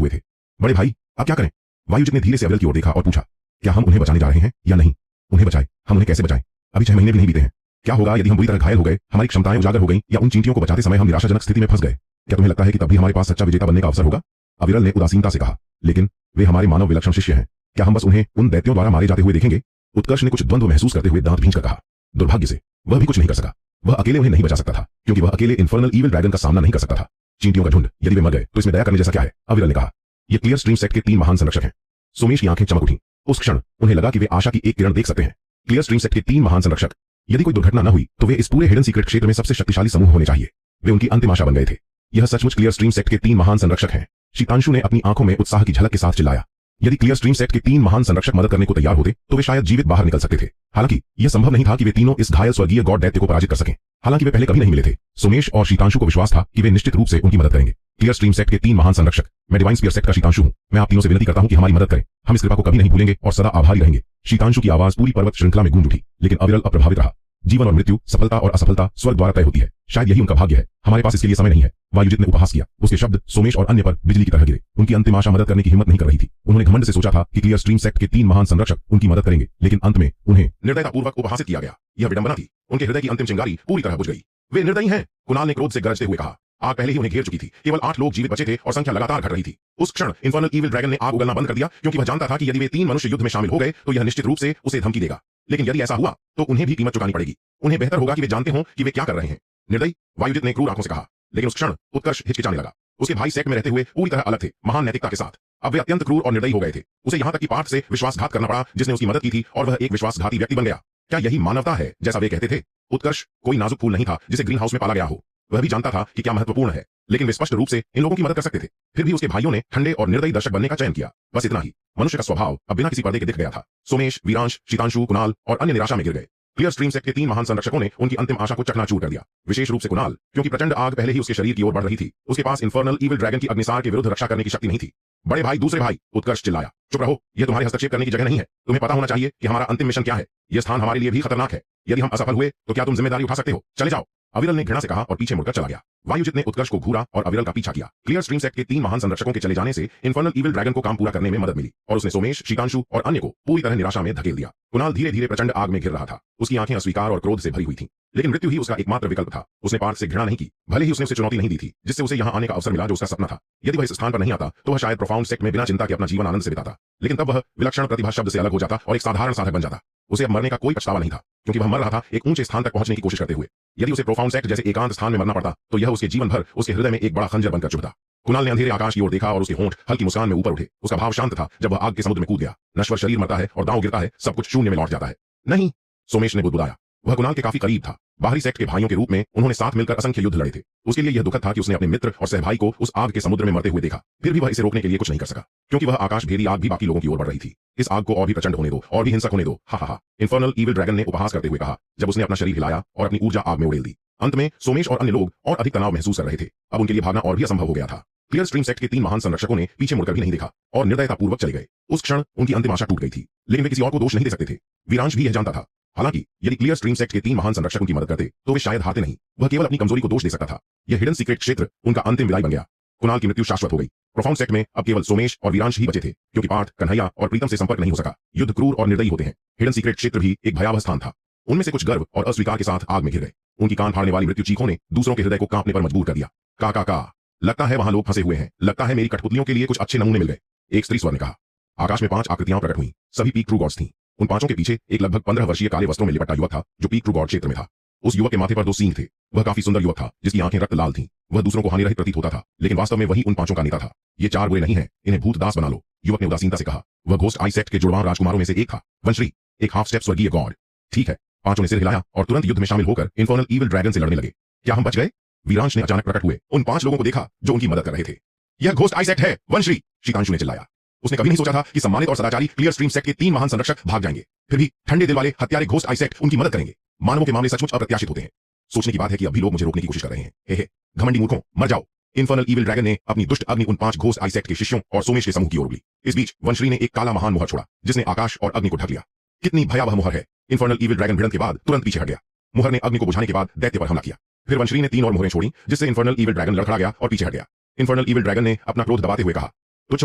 हुए थे। बड़े भाई, अब क्या करें? वायुजित ने धीरे से अविरल की ओर देखा और पूछा, क्या हम उन्हें बचाने जा रहे हैं या नहीं? उन्हें बचाए? हम उन्हें कैसे बचाएं? अभी 6 महीने भी नहीं बीते हैं। क्या होगा यदि हम बुरी तरह घायल हो गए, हमारी क्षमताएं उजागर हो गईं, या उन चींटियों को बचाते समय हम निराशाजनक स्थिति में फंस गए? क्या तुम्हें लगता है कि तब भी हमारे पास सच्चा विजेता बनने का अवसर होगा? अविरल ने उदासीनता से कहा, लेकिन वे हमारे मानव विलक्षण शिष्य हैं। क्या हम बस उन्हें उन दैत्यों द्वारा मारे जाते हुए देखेंगे? उत्कर्ष ने कुछ द्वंद्व महसूस करते हुए दांत भींचकर कहा। दुर्भाग्य से वह भी कुछ नहीं कर सका। वह अकेले उन्हें नहीं बचा सकता था, क्योंकि वह अकेले इन्फर्नल ईविल ड्रैगन का सामना नहीं कर सकता था। चींटियों का झुंड, यदि वे मर गए तो इसमें दया करने जैसा क्या है? अविरल ने कहा। ये क्लियर स्ट्रीम सेट के 3 महान संरक्षक हैं। सोमेश की आंखें चमक उठी। उस क्षण उन्हें लगा कि वे आशा की एक किरण देख सकते हैं। क्लियर स्ट्रीम सेट के 3 महान संरक्षक, यदि कोई दुर्घटना न हुई तो वे इस पूरे हिडन सीक्रेट क्षेत्र में सबसे शक्तिशाली समूह होने चाहिए। वे उनकी अंतिम आशा बन गए थे। यह सचमुच क्लियर स्ट्रीम सेट के 3 महान संरक्षक हैं। शीतांशु ने अपनी आंखों में उत्साह की झलक के साथ चिल्लाया। यदि क्लियर स्ट्रीम सेट के 3 महान संरक्षक मदद करने को तैयार होते तो वे शायद जीवित बाहर निकल सकते थे। हालांकि यह संभव नहीं था कि वे तीनों इस घायल स्वर्गीय गॉड दैत्य को पराजित कर सकें। हालांकि वे पहले कभी नहीं मिले थे। सोमेश और शीतांशु को विश्वास था कि वे निश्चित रूप से उनकी मदद करेंगे। क्लियर स्ट्रीम सेट के 3 महान संरक्षक, मैं डिवाइन स्पीयर सेट का शीतांशु हूं। मैं आप तीनों से विनती करता हूं कि हमारी मदद करें। हम इस कृपा को कभी नहीं भूलेंगे और सदा आभारी रहेंगे। शीतांशु की आवाज पूरी पर्वत श्रृंखला में गूंज उठी, लेकिन अविरल अप्रभावित रहा। जीवन और मृत्यु, सफलता और असफलता स्वर्ग द्वारा तय होती है। शायद यही उनका भाग्य है। हमारे पास इसके लिए समय नहीं है। वायुजित ने उपहास किया। उसके शब्द सोमेश और अन्य पर बिजली की तरह गिरे। उनकी अंतिम आशा मदद करने की हिम्मत नहीं कर रही थी। उन्होंने घमंड से सोचा था कि क्लियर स्ट्रीम सेट के 3 महान संरक्षक उनकी मदद करेंगे, लेकिन अंत में उन्हें निर्दयतापूर्वक उपहासित किया गया। यह विडंबना थी। उनके हृदय की अंतिम चिंगारी पूरी तरह बुझ गई। वे निर्दयी हैं, कुणाल ने क्रोध से गरजते हुए कहा। आग पहले ही उन्हें घेर चुकी थी। केवल 8 लोग जीवित बचे थे और संख्या लगातार घट रही थी। उस क्षण इन्फर्नल ईविल ड्रैगन ने आग उगलना बंद कर दिया, क्योंकि वह जानता था कि यदि वे 3 मनुष्य युद्ध में शामिल हो गए तो यह निश्चित रूप से उसे धमकी देगा। लेकिन यदि ऐसा हुआ तो उन्हें भी कीमत चुकानी पड़ेगी। उन्हें बेहतर होगा कि वे जानते हों कि वे क्या कर रहे हैं। निर्दयी, वायुजित ने क्रूर आंखों से कहा। लेकिन उस क्षण उत्कर्ष हिचकिचाने लगा। उसके भाई सेक्ट में रहते हुए पूरी तरह अलग थे, महान नैतिकता के साथ। अब वे अत्यंत क्रूर और निर्दयी हो गए थे। उसे यहां तक कि पार्थ से विश्वासघात करना पड़ा, जिसने उसकी मदद की थी, और वह एक विश्वासघाती व्यक्ति बन गया। क्या यही मानवता है जैसा वे कहते थे? उत्कर्ष कोई नाजुक फूल नहीं था जिसे ग्रीन हाउस में पाला गया हो। वह भी जानता था कि क्या महत्वपूर्ण है, लेकिन वे स्पष्ट रूप से इन लोगों की मदद कर सकते थे। फिर भी उसके भाइयों ने ठंडे और निर्दयी दर्शक बनने का चयन किया। बस इतना ही। मनुष्य का स्वभाव अब बिना किसी पर्दे के दिख गया था। सोमेश, वीरांश, शीतांशु, कुणाल और अन्य निराशा में गिर गए। क्लियर स्ट्रीम सेट के 3 महान संरक्षकों ने उनकी अंतिम आशा को चकनाचूर कर दिया। विशेष रूप से कुणाल, क्योंकि प्रचंड आग पहले ही उसके शरीर की ओर बढ़ रही थी। उसके पास इन्फर्नल ईविल ड्रैगन की अग्निसार के विरुद्ध रक्षा करने की शक्ति नहीं थी। बड़े भाई, दूसरे भाई, उत्कर्ष चिल्लाया। चुप रहो, यह तुम्हारे हस्तक्षेप करने की जगह नहीं है। तुम्हें पता होना चाहिए कि हमारा अंतिम मिशन क्या है। यह स्थान हमारे लिए भी खतरनाक है। यदि हम असफल हुए तो क्या तुम जिम्मेदारी उठा सकते हो? चले जाओ। अविरल ने घृणा से कहा और पीछे मुड़कर चला गया। वायुजित ने उत्कर्ष को घूरा और अविरल का पीछा किया। क्लियर स्ट्रीम सेट के 3 महान संरक्षकों के चले जाने से इन्फर्नल ईविल ड्रैगन को काम पूरा करने में मदद मिली, और उसने सोमेश, शीतांशु और अन्य को पूरी तरह निराशा में धकेल दिया। कुणाल धीरे धीरे प्रचंड आग में गिर रहा था। उसकी आंखें अस्वीकार और क्रोध से भरी हुई थीं, लेकिन मृत्यु ही उसका एकमात्र विकल्प था। उसने पार्थ से घृणा नहीं की, भले ही उसने उसे चुनौती नहीं दी थी, जिससे उसे यहां आने का अवसर मिला जो उसका सपना था। यदि वह इस स्थान पर नहीं आता तो वह शायद प्रोफाउंड सेक्ट में बिना चिंता के अपना जीवन आनंद से बिताता, लेकिन तब वह विलक्षण प्रतिभा शब्द से अलग हो जाता और एक साधारण साधक बन जाता। उसे अब मरने का कोई पछतावा नहीं था, क्योंकि वह मर रहा था एक ऊंचे स्थान तक पहुंचने की कोशिश करते हुए। यदि उसे प्रोफाउंड सेक्ट जैसे एकांत स्थान में मरना पड़ता तो यह उसके जीवन भर उसके हृदय में एक बड़ा खंजर बनकर चुभता। कुणाल ने अंधेरे आकाश की ओर देखा और उसके होंठ हल्की मुस्कान में ऊपर उठे। उसका भाव शांत था। जब वह आग के समुद्र में कूद गया, नश्वर शरीर मरता है और दांव गिरता है, सब कुछ शून्य में लौट जाता है। नहीं, सोमेश ने बुदबुदाया। वह कुणाल के काफी करीब था। बाहरी सेक्ट के भाइयों के रूप में उन्होंने साथ मिलकर असंख्य युद्ध लड़े थे। उसके लिए यह दुखद था कि उसने अपने मित्र और सहभाई को उस आग के समुद्र में मरते हुए देखा। फिर भी वह इसे रोकने के लिए कुछ नहीं कर सका, क्योंकि वह आकाश भेदी आग भी बाकी लोगों की ओर बढ़ रही थी। इस आग को और भी प्रचंड होने दो, और भी हिंसक होने दो। हा हा हा, इन्फर्नल ईविल ड्रैगन ने उपहास करते हुए कहा, जब उसने अपना शरीर हिलाया और अपनी ऊर्जा आग में उड़ेल दी। अंत में सोमेश और अन्य लोग और अधिक तनाव महसूस कर रहे थे। अब उनके लिए भागना और भी असंभव हो गया था। क्लियर स्ट्रीम सेक्ट के 3 महान संरक्षकों ने पीछे मुड़कर भी नहीं देखा और निर्दयतापूर्वक चले गए। उस क्षण उनकी अंतिम आशा टूट गई थी, लेकिन वे किसी और को दोष नहीं दे सकते थे। वीरांश भी यह जानता था। हालांकि यदि क्लियर स्ट्रीम सेक्ट के 3 महान संरक्षक उनकी मदद करते तो वे शायद हारते नहीं। वह केवल अपनी कमजोरी को दोष दे सकता था। यह हिडन सीक्रेट क्षेत्र उनका अंतिम विदाई बन गया। कुणाल की मृत्यु शाश्वत हो गई। प्रोफाउंड सेक्ट में अब केवल सोमेश और वीरांश ही बचे थे, क्योंकि पार्थ, कन्हैया और प्रीतम से संपर्क नहीं हो सका। युद्ध क्रूर और निर्दयी होते हैं। हिडन सीक्रेट क्षेत्र भी एक भयावह स्थान था। उनमें से कुछ गर्व और अस्वीकार के साथ आग में घिर गए। उनकी कान फाड़ने वाली मृत्यु चीखों ने दूसरों के हृदय को कांपने पर मजबूर कर दिया। का लगता है वहां लोग फंसे हुए हैं, लगता है मेरी कठपुतलियों के लिए कुछ अच्छे नमूने मिल गए। एक स्त्री स्वर ने कहा। आकाश में 5 आकृतियां प्रकट हुई, सभी पीक ट्रू गॉड्स थीं। उन 5 के पीछे एक लगभग 15 वर्षीय काले वस्त्रों में लिपटा युवक था जो पीक ट्रू गॉड क्षेत्र में था। उस युवक के माथे पर 2 सींग थे। वह काफी सुंदर युवक था जिसकी आंखें रक्त लाल थीं। वह दूसरों को हानिरहित प्रतीत होता था, लेकिन वास्तव में वही उन 5 का नेता था। ये 4 बुरे नहीं हैं, इन्हें भूत दास बना लो, युवक ने उदासीनता से कहा। वह घोस्ट आई सेक्ट के जुड़वां राजकुमारों में से एक था, वंश्री, एक हाफ स्टेप स्वर्गीय गॉड। ठीक है, 5 ने सिर हिलाया और तुरंत युद्ध में शामिल होकर इन्फर्नल ईविल ड्रैगन से लड़ने लगे। क्या हम बच गए? वीरांश ने अचानक प्रकट हुए उन 5 लोगों को देखा जो उनकी मदद कर रहे थे। यह घोस्ट आई सेक्ट है, वंश्री, शीतांशु ने चिल्लाया। उसने कभी नहीं सोचा था कि सम्मानित और सदाचारी क्लियर स्ट्रीम सेक्ट के 3 महान संरक्षक भाग जाएंगे। फिर भी ठंडे दिल वाले हत्यारे घोस्ट आई सेक्ट उनकी मदद करेंगे। मानवों के मामले सचमुच अप्रत्याशित होते हैं। सोचने की बात है कि अभी लोग मुझे रोकने की कोशिश कर रहे हैं। हे घमंडी मूर्खों, मर जाओ। इन्फर्नल ईविल ड्रैगन ने अपनी दुष्ट अग्नि उन 5 घोस्ट आई सेक्ट के शिष्यों और सोमेश के समूह की ओर उगली। इस बीच वंश्री ने एक काला महान मुहर छोड़ा जिसने आकाश और अग्नि को ढक लिया। कितनी भयावह मुहर है। इन्फर्नल ईविल ड्रैगन भिड़ंत के बाद तुरंत पीछे हट गया। मुहर ने अग्नि को बुझाने के बाद दैत्य पर हमला किया। फिर वंश्री ने 3 और मुहरें छोड़ी जिससे इन्फर्नल ईविल ड्रैगन लड़खड़ा गया और पीछे हट गया। इन्फर्नल ईविल ड्रैगन ने अपना क्रोध दबाते हुए कहा, तुच्छ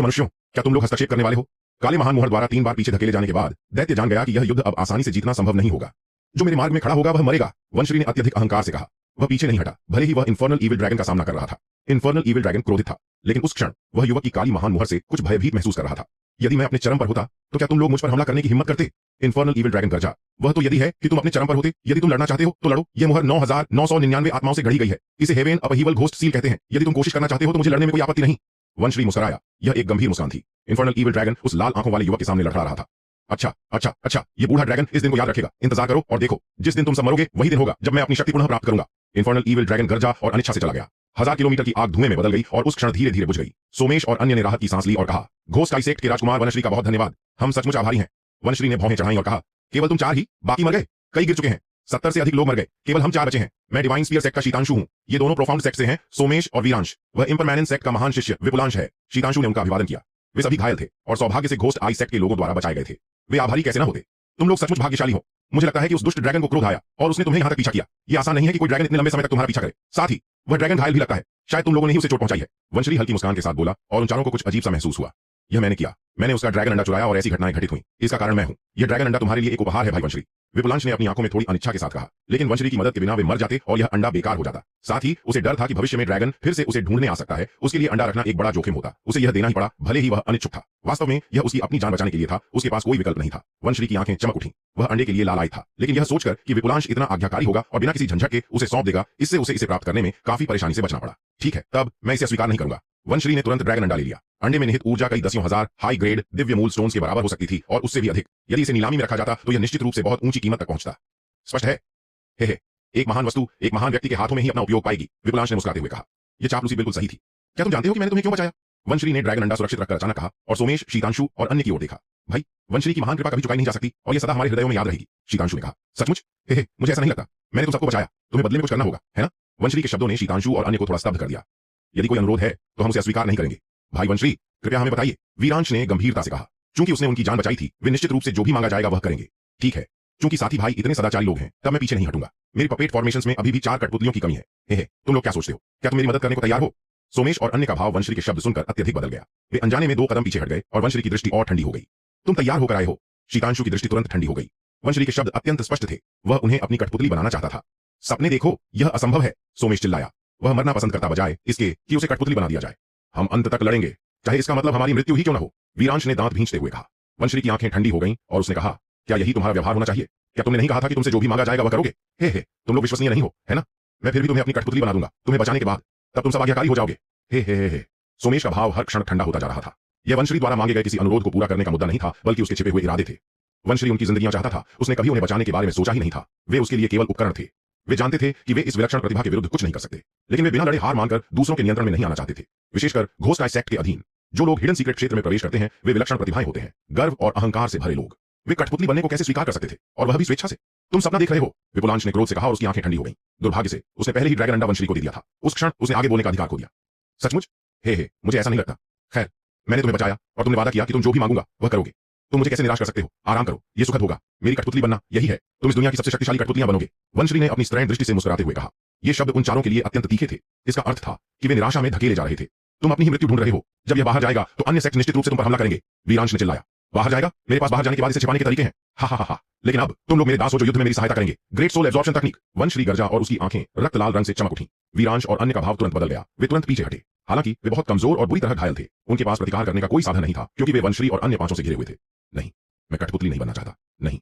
मनुष्यों, क्या तुम लोग हस्तक्षेप करने वाले हो? काले महान मुहर द्वारा 3 बार पीछे धकेले जाने के बाद दैत्य जान गया कि यह युद्ध अब आसानी से जीतना संभव नहीं होगा। जो मेरे मार्ग में खड़ा होगा वह मरेगा, वंश्री ने अत्यधिक अहंकार से कहा। वह पीछे नहीं हटा, भले ही वह इन्फर्नल ईविल ड्रैगन का सामना कर रहा था। इन्फर्नल ईविल ड्रैगन क्रोधित था, लेकिन उस क्षण वह युवक की काली महान मुहर से कुछ भयभीत महसूस कर रहा था। यदि मैं अपने चरम पर होता तो क्या तुम लोग मुझ पर हमला करने की हिम्मत करते? इन्फर्नल ईविल ड्रैगन गरजा। वह तो यदि है कि तुम अपने चरम पर होते। यदि तुम लड़ना चाहते हो तो लड़ो। यह मुहर 9999 आत्माओं से गढ़ी गई है। इसे हेवन अपहीवल घोस्ट सील कहते हैं। यदि तुम कोशिश करना चाहते हो तो मुझे लड़ने में कोई आपत्ति नहीं। वंश्री मुस्कुराया। यह एक गंभीर मुस्कान थी। इन्फर्नल ईविल ड्रैगन उस लाल आंखों वाले युवक के सामने लड़खड़ा रहा था। अच्छा, ये बूढ़ा ड्रैगन इस दिन को याद रखेगा। इंतजार करो और देखो, जिस दिन तुम सब मरोगे वही दिन होगा जब मैं अपनी शक्ति पुनः प्राप्त करूंगा। इन्फर्नल ईविल ड्रैगन गरजा और अनिच्छा से चला गया। 1000 किलोमीटर की आग धुएं में बदल गई और उस क्षण धीरे धीरे बुझ गई। सोमेश और अन्य ने राहत की सांस ली और कहा, घोस्ट आई सेक्ट के राजकुमार वनश्री का बहुत धन्यवाद, हम सचमुच आभारी हैं। वनश्री ने भौहें चढ़ाई और कहा, केवल तुम 4 ही? बाकी मर गए? कई गिर चुके हैं। 70 से अधिक लोग मर गए, केवल हम 4 बचे हैं। मैं डिवाइन स्पीयर सेक्ट का शीतांशु हूं। ये दोनों प्रोफाउंड सेक्ट से हैं, सोमेश और वीरांश। वह इम्परमैनेंट सेक्ट का महान शिष्य विपुलांश है। शीतांशु ने उनका अभिवादन किया। वे सभी घायल थे और सौभाग्य से घोस्ट आई सेक्ट के लोगों द्वारा बचाए गए थे। वे आभारी कैसे न होते? तुम लोग सचमुच भाग्यशाली हो। मुझे लगता है कि उस दुष्ट ड्रैगन को क्रोध आया और उसने तुम्हें यहां तक पीछा किया। यह आसान नहीं है कि कोई ड्रैगन इतने लंबे समय तक तुम्हारा पीछा करे। साथ ही वह ड्रैगन घायल भी लगता है। शायद तुम लोगों ने ही उसे चोट पहुंचाई है। वंश्री हल्की मुस्कान के साथ बोला और उन 4 को कुछ अजीब सा महसूस हुआ। यह मैंने किया। मैंने उसका ड्रैगन अंडा चुराया और ऐसी घटनाएं घटित हुई। इसका कारण मैं हूं। यह ड्रैगन अंडा तुम्हारे लिए एक उपहार है भाई वंश्री। विपुलांश ने अपनी आंखों में थोड़ी अनिच्छा के साथ कहा। लेकिन वंश्री की मदद के बिना वे मर जाते और यह अंडा बेकार हो जाता। साथ ही उसे डर था कि भविष्य में ड्रैगन फिर से उसे ढूंढने आ सकता है। उसके लिए अंडा रखना एक बड़ा जोखिम होता। उसे यह देना ही पड़ा, भले ही वह अनिच्छुक था। वास्तव में यह उसकी अपनी जान बचाने के लिए था। उसके पास कोई विकल्प नहीं था। वंश्री की आंखें चमक उठी। वह अंडे के लिए लाल आई था, लेकिन यह सोचकर कि विपुलांश इतना आज्ञाकारी होगा और बिना किसी झंझट के उसे सौंप देगा, इससे उसे इसे प्राप्त करने में काफी परेशानी से बचना पड़ा। ठीक है, तब मैं इसे स्वीकार नहीं करूंगा। वंश्री ने तुरंत ड्रैगन अंडा ले लिया। अंडे में निहित ऊर्जा कई दसियों हजार हाई ग्रेड दिव्य मूल स्टोन्स के बराबर हो सकती थी और उससे भी अधिक। यदि इसे नीलामी में रखा जाता तो यह निश्चित रूप से बहुत ऊंची कीमत तक पहुंचता। स्पष्ट है? हे एक महान वस्तु एक महान व्यक्ति के हाथों में ही अपना उपयोग पाएगी, विपुलांश ने मुस्कुराते हुए कहा। यह चापलूसी बिल्कुल सही थी। क्या तुम जानते हो कि मैंने तुम्हें क्यों बचाया? वंश्री ने ड्रैगन अंडा सुरक्षित रखकर अचानक कहा और सोमेश, शीतांशु और अन्य की ओर देखा। भाई, वंश्री की महान कृपा कभी चुकाई नहीं जा सकती और यह सदा हमारे हृदयों में याद रहेगी, शीतांशु ने कहा। सचमुच? हे मुझे ऐसा नहीं लगता। मैंने तुम सबको बचाया, तुम्हें बदले में कुछ करना होगा, है ना? वंश्री के शब्दों ने शीतांशु और अन्य को थोड़ा स्तब्ध कर दिया। यदि कोई अनुरोध है तो हम उसे अस्वीकार नहीं करेंगे। भाई वंश्री, कृपया हमें बताइए, वीरांश ने गंभीरता से कहा। चूंकि उसने उनकी जान बचाई थी, वे निश्चित रूप से जो भी मांगा जाएगा वह करेंगे। ठीक है, चूंकि साथी भाई इतने सदाचारी लोग हैं, तब मैं पीछे नहीं हटूंगा। मेरी पपेट फॉर्मेशंस में अभी भी 4 कठपुतलियों की कमी है। हे तुम लोग क्या सोचते हो? क्या तुम मेरी मदद करने को तैयार हो? सोमेश और अन्य का भाव वंश्री के शब्द सुनकर अत्यधिक बदल गया। वे अनजाने में 2 कदम पीछे हट गए और वंश्री की दृष्टि और ठंडी हो गई। तुम तैयार होकर आए हो? शीतांशु की दृष्टि तुरंत ठंडी हो गई। वंश्री के शब्द अत्यंत स्पष्ट थे। वह उन्हें अपनी कठपुतली बनाना चाहता था। सपने देखो, यह असंभव है, सोमेश चिल्लाया। वह मरना पसंद करता बजाय इसके कि उसे कठपुतली बना दिया जाए। हम अंत तक लड़ेंगे, चाहे इसका मतलब हमारी मृत्यु ही क्यों न हो, वीरांश ने दांत भींचते हुए कहा। वंश्री की आंखें ठंडी हो गईं और उसने कहा, क्या यही तुम्हारा व्यवहार होना चाहिए? क्या तुमने नहीं कहा था कि तुमसे जो भी मांगा जाएगा वह करोगे? हे तुम लोग विश्वसनीय नहीं हो, है ना? मैं फिर भी तुम्हें अपनी कठपुतली बना दूंगा, तुम्हें बचाने के बाद। तब तुम सब आज्ञाकारी हो जाओगे। हे सोमेश का भाव हर क्षण ठंडा होता जा रहा था। यह वंश्री द्वारा मांगे गए किसी अनुरोध को पूरा करने का मुद्दा नहीं था, बल्कि उसके छिपे हुए इरादे थे। वंश्री उनकी जिंदगियां चाहता था। उसने कभी उन्हें बचाने के बारे में सोचा ही नहीं था। वे उसके लिए केवल उपकरण थे। वे जानते थे कि वे इस विलक्षण प्रतिभा के विरुद्ध कुछ नहीं कर सकते, लेकिन वे बिना लड़े हार मानकर दूसरों के नियंत्रण में नहीं आना चाहते थे, विशेषकर घोस्ट आई सेक्ट के अधीन। जो लोग हिडन सीक्रेट क्षेत्र में प्रवेश करते हैं वे विलक्षण प्रतिभाएं होते हैं, गर्व और अहंकार से भरे लोग। वे कठपुतली बनने को कैसे स्वीकार कर सकते थे, और वह भी स्वेच्छा से? तुम सपना देख रहे हो, विपुलांश ने क्रोध से कहा और उसकी आंखें ठंडी हो गईं। दुर्भाग्य से उसने पहले ही ड्रैगन अंडा वंश्री को दे दिया था। उस क्षण उसने आगे बोलने का अधिकार खो दिया। सचमुच? हे मुझे ऐसा नहीं लगता। खैर, मैंने तुम्हें बचाया और तुमने वादा किया कि तुम जो भी मांगूंगा वह करोगे। तुम मुझे कैसे निराश कर सकते हो? आराम करो, ये सुखद होगा। मेरी कठपुतली बनना यही है। तुम इस दुनिया की सबसे शक्तिशाली कठपुतलियां बनोगे, वंश्री ने अपनी स्त्रैण दृष्टि से मुस्कुराते हुए कहा। ये शब्द उन 4 के लिए अत्यंत तीखे थे। इसका अर्थ था कि वे निराशा में धकेले जा रहे थे। तुम अपनी ही मृत्यु ढूंढ रहे हो। जब यह बाहर जाएगा तो अन्य सेक्ट निश्चित रूप से तुम पर हमला करेंगे, वीरांश ने चिल्लाया। बाहर जाएगा? मेरे पास बाहर जाने के बाद इसे छिपाने के तरीके हैं। हा हा हा हा। लेकिन अब तुम लोग मेरे दास हो जो युद्ध में मेरी सहायता करेंगे। ग्रेट सोल एब्जॉर्प्शन तकनीक। वंशरी गर्जा और उसकी आंखें रक्त लाल रंग से चमक उठी। वीरांश और अन्य का भाव तुरंत बदल गया। वे तुरंत पीछे हटे। हालांकि वे बहुत कमजोर और बुरी तरह घायल थे। उनके पास प्रतिकार करने का कोई साधन नहीं था, क्योंकि वे वंशरी और अन्य पांचों से घिरे हुए थे। नहीं, मैं कठपुतली नहीं बनना चाहता। नहीं,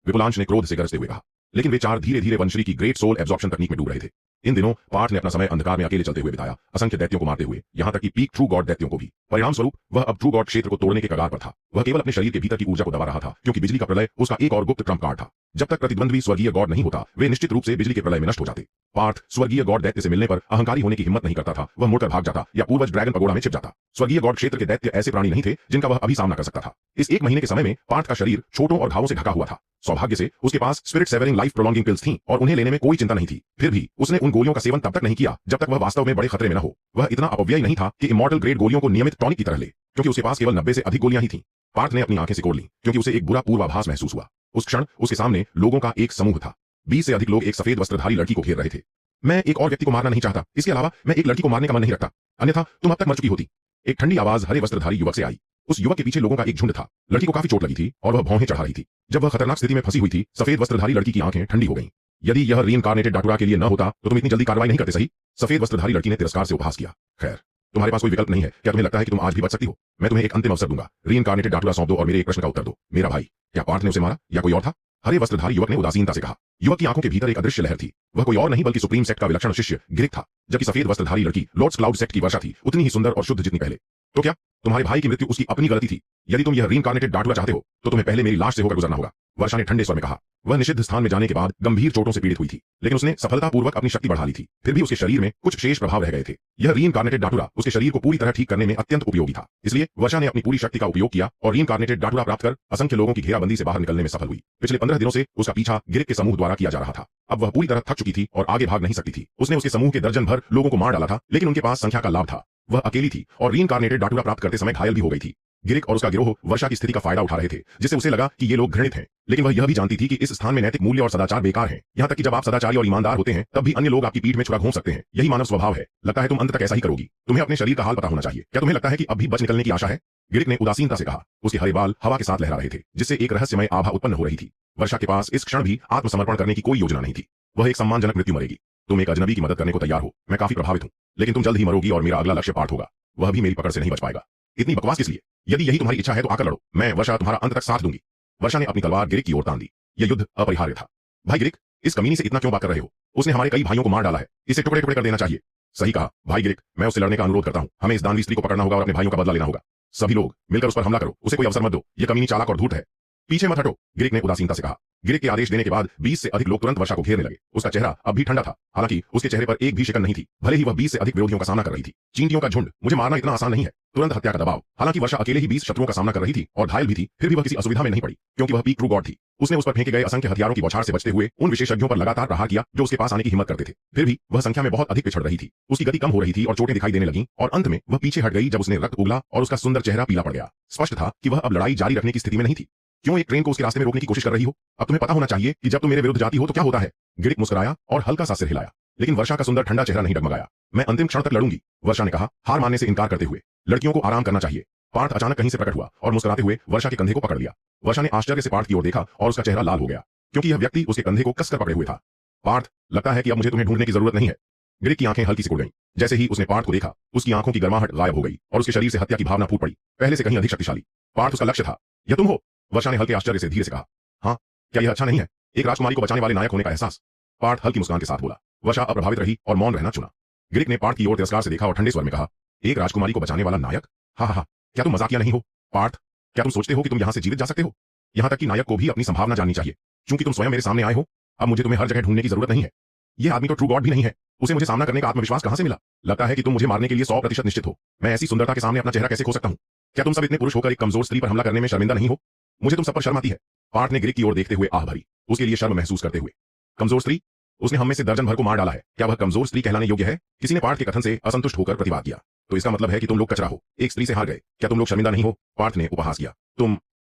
विपुलांश ने क्रोध से गरजते हुए कहा। लेकिन वे चार धीरे धीरे वंशरी की ग्रेट सोल एब्जॉर्प्शन तकनीक में डूब रहे थे। इन दिनों पार्थ ने अपना समय अंधकार में अकेले चलते हुए बिताया, असंख्य दैत्यों को मारते हुए, यहां तक कि पीक ट्रू गॉड दैत्यों को भी। परिणाम स्वरूप वह अब ट्रू गॉड क्षेत्र को तोड़ने के कगार पर था। वह केवल अपने शरीर के भीतर की ऊर्जा को दबा रहा था, क्योंकि बिजली का प्रलय उसका एक और गुप्त ट्रम्प कार्ड था। जब तक प्रतिद्वंद्वी स्वर्गीय गॉड नहीं होता, वे निश्चित रूप से बिजली के प्रलय में नष्ट हो जाते। पार्थ स्वर्गीय गॉड दैत्य से मिलने पर अहंकारी होने की हिम्मत नहीं करता था। वह मुड़कर भाग जाता या पूर्वज ड्रैगन पगोड़ा में छिप जाता। स्वर्गीय गॉड क्षेत्र के दैत्य ऐसे प्राणी नहीं थे जिनका वह अभी सामना कर सकता था। इस एक महीने के समय में पार्थ का शरीर छोटों और घावों से ढका हुआ था। सौभाग्य से उसके पास spirit severing life prolonging pills थीं और उन्हें लेने में कोई चिंता नहीं थी। फिर भी उसने उन गोलियों का सेवन तब तक नहीं किया जब तक वह वास्तव में बड़े खतरे में न हो। वह इतना अपव्ययी नहीं था कि इमॉर्टल ग्रेड गोलियों को नियमित टॉनिक की तरह ले, क्योंकि उसके पास केवल 90 से अधिक गोलियां ही थीं। पार्थ ने अपनी आंखें सिकोड़ लीं, क्योंकि उसे एक बुरा पूर्वाभास महसूस हुआ। उस क्षण उसके सामने लोगों का एक समूह था। 20 से अधिक लोग एक सफेद वस्त्रधारी लड़की को घेर रहे थे। मैं एक और व्यक्ति को मारना नहीं चाहता, इसके अलावा मैं एक लड़की को मारने का मन नहीं रखता, अन्यथा तुम अब तक मर चुकी होती। एक ठंडी आवाज हरे वस्त्रधारी युवक से आई। उस युवक के पीछे लोगों का एक झुंड था। लड़की को काफी चोट लगी थी और वह भौहें चढ़ा रही थी। जब वह खतरनाक स्थिति में फंसी हुई थी, सफेद वस्त्रधारी लड़की की आंखें ठंडी हो गईं। यदि यह रीइंकार्नेटेड डाटुरा के लिए न होता तो तुम इतनी जल्दी कार्रवाई नहीं करते, सही? सफेद वस्त्रधारी लड़की ने तिरस्कार से उपहास किया। खैर, तुम्हारे पास कोई विकल्प नहीं है। क्या तुम्हें लगता है कि तुम आज भी बच सकती हो? मैं तुम्हें एक अंतिम अवसर दूंगा। रीइंकार्नेटेड डाटुरा सौंप दो और मेरे एक प्रश्न का उत्तर दो। मेरा भाई, क्या पार्थ ने उसे मारा या कोई और था? हरे वस्त्रधारी युवक ने उदासीनता से कहा। युवक की आंखों के भीतर एक अदृश्य लहर थी। वह कोई और नहीं बल्कि सुप्रीम सेक्ट का विलक्षण शिष्य गिरिक था। जबकि सफेद वस्त्रधारी लड़की लॉर्ड्स क्लाउड सेक्ट की वर्षा थी, उतनी ही सुंदर और शुद्ध जितनी पहले। तो क्या तुम्हारे भाई की मृत्यु उसकी अपनी गलती थी? यदि तुम यह रीइंकार्नेटेड डाटुरा चाहते हो तो तुम्हें पहले मेरी लाश से होकर गुजरना होगा, वर्षा ने ठंडे स्वर में कहा। वह निषिद्ध स्थान में जाने के बाद गंभीर चोटों से पीड़ित हुई थी, लेकिन उसने सफलतापूर्वक अपनी शक्ति बढ़ा ली थी। फिर भी उसके शरीर में कुछ शेष प्रभाव रह गए थे। यह रीइंकार्नेटेड डाटुरा उसके शरीर को पूरी तरह ठीक करने में अत्यंत उपयोगी था। इसलिए वर्षा ने अपनी पूरी शक्ति का उपयोग किया और रीइंकार्नेटेड डाटुरा प्राप्त कर असंख्य लोगों की घेराबंदी से बाहर निकलने में सफल हुई। पिछले 15 दिनों से उसका पीछा गिरिक के समूह द्वारा किया जा रहा था। अब वह पूरी तरह थक चुकी थी और आगे भाग नहीं सकती थी। उसने उसके समूह के दर्जन भर लोगों को मार डाला था, लेकिन उनके पास संख्या का लाभ था। वह अकेली थी और रीइंकार्नेटेड डाटुरा प्राप्त करते समय घायल भी हो गई थी। गिरिक और उसका गिरोह वर्षा की स्थिति का फायदा उठा रहे थे, जिससे उसे लगा कि ये लोग घृणित हैं। लेकिन वह यह भी जानती थी कि इस स्थान में नैतिक मूल्य और सदाचार बेकार हैं। यहाँ तक कि जब आप सदाचारी और ईमानदार होते हैं, तब भी अन्य लोग आपकी पीठ में छुरा घोंप सकते हैं। यही मानव स्वभाव है। लगता है तुम अंत तक ऐसा ही करोगी। तुम्हें अपने शरीर का हाल पता होना चाहिए। क्या तुम्हें लगता है कि अब भी बच निकलने की आशा है? गिरिक ने उदासीनता से कहा। उसके हरे बाल हवा के साथ लहरा रहे थे, जिससे एक रहस्यमय आभा उत्पन्न हो रही थी। वर्षा के पास इस क्षण भी आत्मसमर्पण करने की कोई योजना नहीं थी। वह एक सम्मानजनक मृत्यु मरेगी। तुम एक अजनबी की मदद करने को तैयार हो, मैं काफी प्रभावित हूं, लेकिन तुम जल्द ही मरोगी और मेरा अगला लक्ष्य पार्थ होगा। वह भी मेरी पकड़ से नहीं बच पाएगा। इतनी बकवास किस लिए? यदि यही तुम्हारी इच्छा है तो आकर लड़ो। मैं वर्षा तुम्हारा अंत तक साथ दूंगी। वर्षा ने अपनी तलवार गिरिक की ओर तान दी। यह युद्ध अपरिहार्य था। भाई गिरिक, इस कमीनी से इतना क्यों बात कर रहे हो? उसने हमारे कई भाइयों को मार डाला है। इसे टुकड़े टुकड़े कर देना चाहिए। सही कहा भाई गिरिक, मैं उससे लड़ने का अनुरोध करता हूं। हमें इस दानवी स्त्री को पकड़ना होगा और अपने भाइयों का बदला लेना होगा। सभी लोग मिलकर उस पर हमला करो। उसे कोई अवसर मत दो। यह कमीनी चालाक और धूर्त है। पीछे मत हटो, गिरिक ने उदासीनता से कहा। गिरिक के आदेश देने के बाद 20 से अधिक लोग तुरंत वर्षा को घेरने लगे। उसका चेहरा अब भी ठंडा था, हालांकि उसके चेहरे पर एक भी शिकन नहीं थी, भले ही वह 20 से अधिक विरोधियों का सामना कर रही थी। चींटियों का झुंड, मुझे मारना इतना आसान नहीं है। तुरंत हत्या का दबाव। हालांकि वर्षा अकेले ही 20 शत्रुओं का सामना कर रही थी और घायल भी थी, फिर भी वह किसी असुविधा में नहीं पड़ी, क्योंकि वह पीक ट्रू गॉड थी। उसने उस पर फेंके गए असंख्य हथियारों की बौछार से बचते हुए उन विशेषज्ञों पर लगातार प्रहार किया जो उसके पास आने की हिम्मत करते थे। फिर भी वह संख्या में बहुत अधिक पिछड़ रही थी। उसकी गति कम हो रही थी और चोटें दिखाई देने लगीं, और अंत में वह पीछे हट गई जब उसने रक्त उगला और उसका सुंदर चेहरा पीला पड़ गया। स्पष्ट था कि वह अब लड़ाई जारी रखने की स्थिति में नहीं थी। क्यों एक ट्रेन को उसके रास्ते में रोकने की कोशिश कर रही हो? अब तुम्हें पता होना चाहिए कि जब तुम मेरे विरुद्ध जाती हो तो क्या होता है। गिरिक मुस्कुराया और हल्का सा सिर हिलाया, लेकिन वर्षा का सुंदर ठंडा चेहरा नहीं डगमगाया। मैं अंतिम क्षण तक लड़ूंगी, वर्षा ने कहा, हार मानने से इनकार करते हुए। लड़कियों को आराम करना चाहिए। पार्थ अचानक कहीं से प्रकट हुआ और मुस्कुराते हुए वर्षा के कंधे को पकड़ लिया। वर्षा ने आश्चर्य से पार्थ की ओर देखा और उसका चेहरा लाल हो गया, क्योंकि यह व्यक्ति उसके कंधे को कसकर पकड़े हुए था। पार्थ, लगता है कि अब मुझे तुम्हें ढूंढने की जरूरत नहीं है। गिरिक की आंखें हल्की सिकुड़ गईं। जैसे ही उसने पार्थ को देखा, उसकी आंखों की गर्माहट गायब हो गई और उसके शरीर से हत्या की भावना फूट पड़ी, पहले से कहीं अधिक शक्तिशाली। पार्थ उसका लक्ष्य था। यह तुम हो? वर्षा ने हल्के आश्चर्य से धीरे से कहा। हाँ, क्या यह अच्छा नहीं है? एक राजकुमारी को बचाने वाले नायक होने का एहसास। पार्थ हल्की मुस्कान के साथ बोला। वर्षा अप्रभावित रही और मौन रहना चुना। गिरिक ने पार्थ की ओर तिरस्कार से देखा और ठंडे स्वर में कहा, एक राजकुमारी को बचाने वाला नायक? हा हा हा, क्या तुम मजाकिया नहीं हो? पार्थ, क्या तुम सोचते हो कि तुम यहां से जीवित जा सकते हो? यहां तक कि नायक को भी अपनी संभावना जाननी चाहिए। चूंकि तुम स्वयं मेरे सामने आए हो, अब मुझे तुम्हें हर जगह ढूंढने की जरूरत नहीं है। यह आदमी तो ट्रू गॉड भी नहीं है। उसे मुझे सामना करने का आत्मविश्वास कहां से मिला? लगता है कि तुम मुझे मारने के लिए 100% निश्चित हो। मैं ऐसी सुंदरता के सामने अपना चेहरा कैसे खो सकता हूं? क्या तुम सब इतने पुरुष होकर एक कमजोर स्त्री पर हमला करने में शर्मिंदा नहीं हो? मुझे तुम सब पर शर्म आती है। पार्थ ने गिरिक की ओर देखते हुए आह भरी, उसके लिए शर्म महसूस करते हुए। कमजोर स्त्री? उसने हम में से दर्जन भर को मार डाला है। क्या वह कमजोर स्त्री कहलाने योग्य है? किसी ने पार्थ के कथन से असंतुष्ट होकर प्रतिवाद किया। तो इसका मतलब है कि तुम लोग कचरा हो, एक स्त्री से हार गए। क्या तुम लोग शर्मिंदा नहीं हो? पार्थ ने उपहास किया।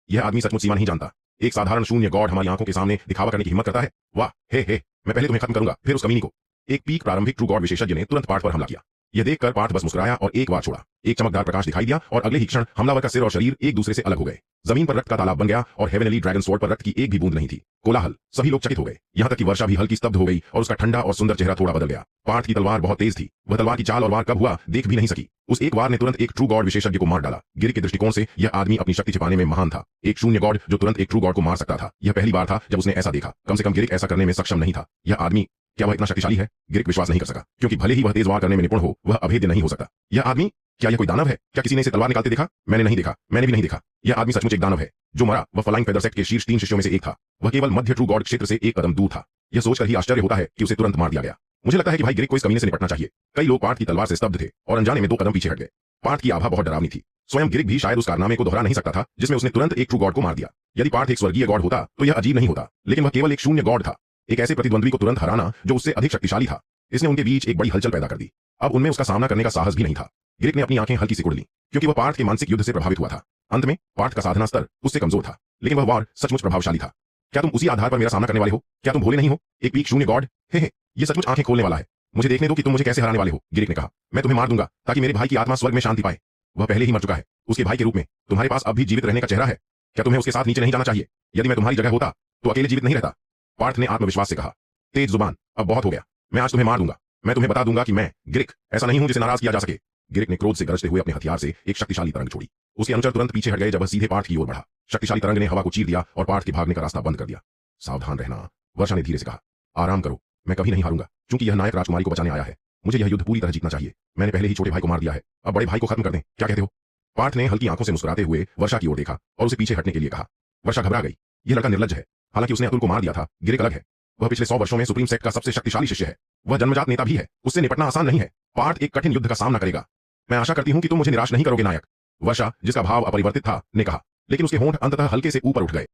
यह आदमी सचमुच सीमा नहीं जानता। एक साधारण शून्य गॉड हमारी आंखों के सामने दिखावा करने की हिम्मत करता है। वाह, हे, मैं पहले तुम्हें खत्म करूंगा, फिर उस कमीनी को। एक पीक प्रारंभिक ट्रू गॉड विशेषज्ञ ने तुरंत पार्थ पर हमला किया। यह देखकर पार्थ बस मुस्कुराया और एक बार छोड़ा। एक चमकदार प्रकाश दिखाई दिया और अगले ही क्षण हमलावर का सिर और शरीर एक दूसरे से अलग हो गए। जमीन पर रक्त का तालाब बन गया और हेवेनली ड्रैगन स्वॉर्ड पर रक्त की एक भी बूंद नहीं थी। कोलाहल, सभी लोग चकित हो गए, यहां तक कि वर्षा भी हल्की स्तब्ध हो गई और उसका ठंडा और सुंदर चेहरा थोड़ा बदल गया। पार्थ की तलवार बहुत तेज थी, वह तलवार की चाल और वार कब हुआ देख भी नहीं सकी। उस एक वार ने तुरंत एक ट्रू गॉड विशेषज्ञ को मार डाला। गिरिक के दृष्टिकोण से यह आदमी अपनी शक्ति छिपाने में महान था, एक शून्य गॉड जो तुरंत एक ट्रू गॉड को मार सकता था। यह पहली बार था जब उसने ऐसा देखा। कम से कम गिरिक ऐसा करने में सक्षम नहीं था। यह आदमी, क्या वह इतना शक्तिशाली है? गिरिक विश्वास नहीं कर सका, क्योंकि भले ही वह तेज वार करने में निपुण हो, वह अभेद्य नहीं हो सकता। यह आदमी, क्या यह कोई दानव है? क्या किसी ने इसे तलवार निकालते देखा? मैंने नहीं देखा, मैंने भी नहीं देखा। यह आदमी सचमुच एक दानव है जो मरा। वह फ्लाइंग फेदर सेक्ट के शीर्ष 3 शिष्यों में से एक था। वह केवल मध्य ट्रू गॉड क्षेत्र से एक कदम दूर था। यह सोचकर ही आश्चर्य होता है कि उसे तुरंत मार दिया गया। मुझे लगता है कि भाई गिरिक को इस कमीने से निपटना चाहिए। कई लोग पार्थ की तलवार से स्तब्ध थे और अनजाने में 2 कदम पीछे हट गए। पार्थ की आभा बहुत डरावनी थी। स्वयं गिरिक भी शायद उस कारनामे को दोहरा नहीं सकता था जिसमें उसने तुरंत एक ट्रू गॉड को मार दिया। यदि पार्थ एक स्वर्गीय गॉड होता तो यह अजीब नहीं होता, लेकिन वह केवल एक शून्य गॉड था। एक ऐसे प्रतिद्वंद्वी को तुरंत हराना जो उससे अधिक शक्तिशाली था, इसने उनके बीच एक बड़ी हलचल पैदा कर दी। अब उनमें उसका सामना करने का साहस भी नहीं था। गिरिक ने अपनी आंखें हल्की सिकुड़ लीं, क्योंकि वह पार्थ के मानसिक युद्ध से प्रभावित हुआ था। अंत में पार्थ का साधना स्तर उससे कमजोर था, लेकिन वह वार सचमुच प्रभावशाली था। क्या तुम उसी आधार पर मेरा सामना करने वाले हो? क्या तुम भोले नहीं हो? एक पीक शून्य गॉड, हे ये सचमुच आंखें खोलने वाला है। मुझे देखने दो कि तुम मुझे कैसे हराने वाले हो। गिरिक ने कहा, मैं तुम्हें मार दूंगा ताकि मेरे भाई की आत्मा स्वर्ग में शांति पाए। वह पहले ही मर चुका है। उसके भाई के रूप में तुम्हारे पास अब भी जीवित रहने का चेहरा है। क्या तुम्हें उसके साथ नीचे नहीं जाना चाहिए? यदि मैं तुम्हारी जगह होता तो अकेले जीवित नहीं रहता। पार्थ ने आत्मविश्वास से कहा। तेज जुबान, अब बहुत हो गया। मैं आज तुम्हें मार दूंगा। मैं तुम्हें बता दूंगा कि मैं गिरिक ऐसा नहीं हूं जिसे नाराज किया जा सके। गिरिक ने क्रोध से गरजते हुए अपने हथियार से एक शक्तिशाली तरंग छोड़ी। उसके अनुचर तुरंत पीछे हट गए जब वह सीधे पार्थ की ओर बढ़ा। शक्तिशाली तरंग ने हवा को चीर दिया और पार्थ के भागने का रास्ता बंद कर दिया। सावधान रहना, वर्षा ने धीरे से कहा। आराम करो, मैं कभी नहीं हारूंगा, क्योंकि यह नायक राजकुमारी को बचाने आया है। मुझे यह युद्ध पूरी तरह जीतना चाहिए। मैंने पहले ही छोटे भाई को मार दिया है, अब बड़े भाई को खत्म कर दें, क्या कहते हो? पार्थ ने हल्की आंखों से मुस्कुराते हुए वर्षा की ओर देखा और उसे पीछे हटने के लिए कहा। वर्षा घबरा गई। यह लड़का निर्लज्ज है। हालांकि उसने अतुल को मार दिया था, गिरिक अलग है। वह पिछले 100 वर्षों में सुप्रीम सेक्ट का सबसे शक्तिशाली शिष्य है। वह जन्मजात नेता भी है। उससे निपटना आसान नहीं है। पार्थ एक कठिन युद्ध का सामना करेगा। मैं आशा करती हूं कि तुम मुझे निराश नहीं करोगे नायक, वर्षा, जिसका भाव अपरिवर्तित था, ने कहा। लेकिन उसके होंठ अंततः हल्के से ऊपर उठ गए।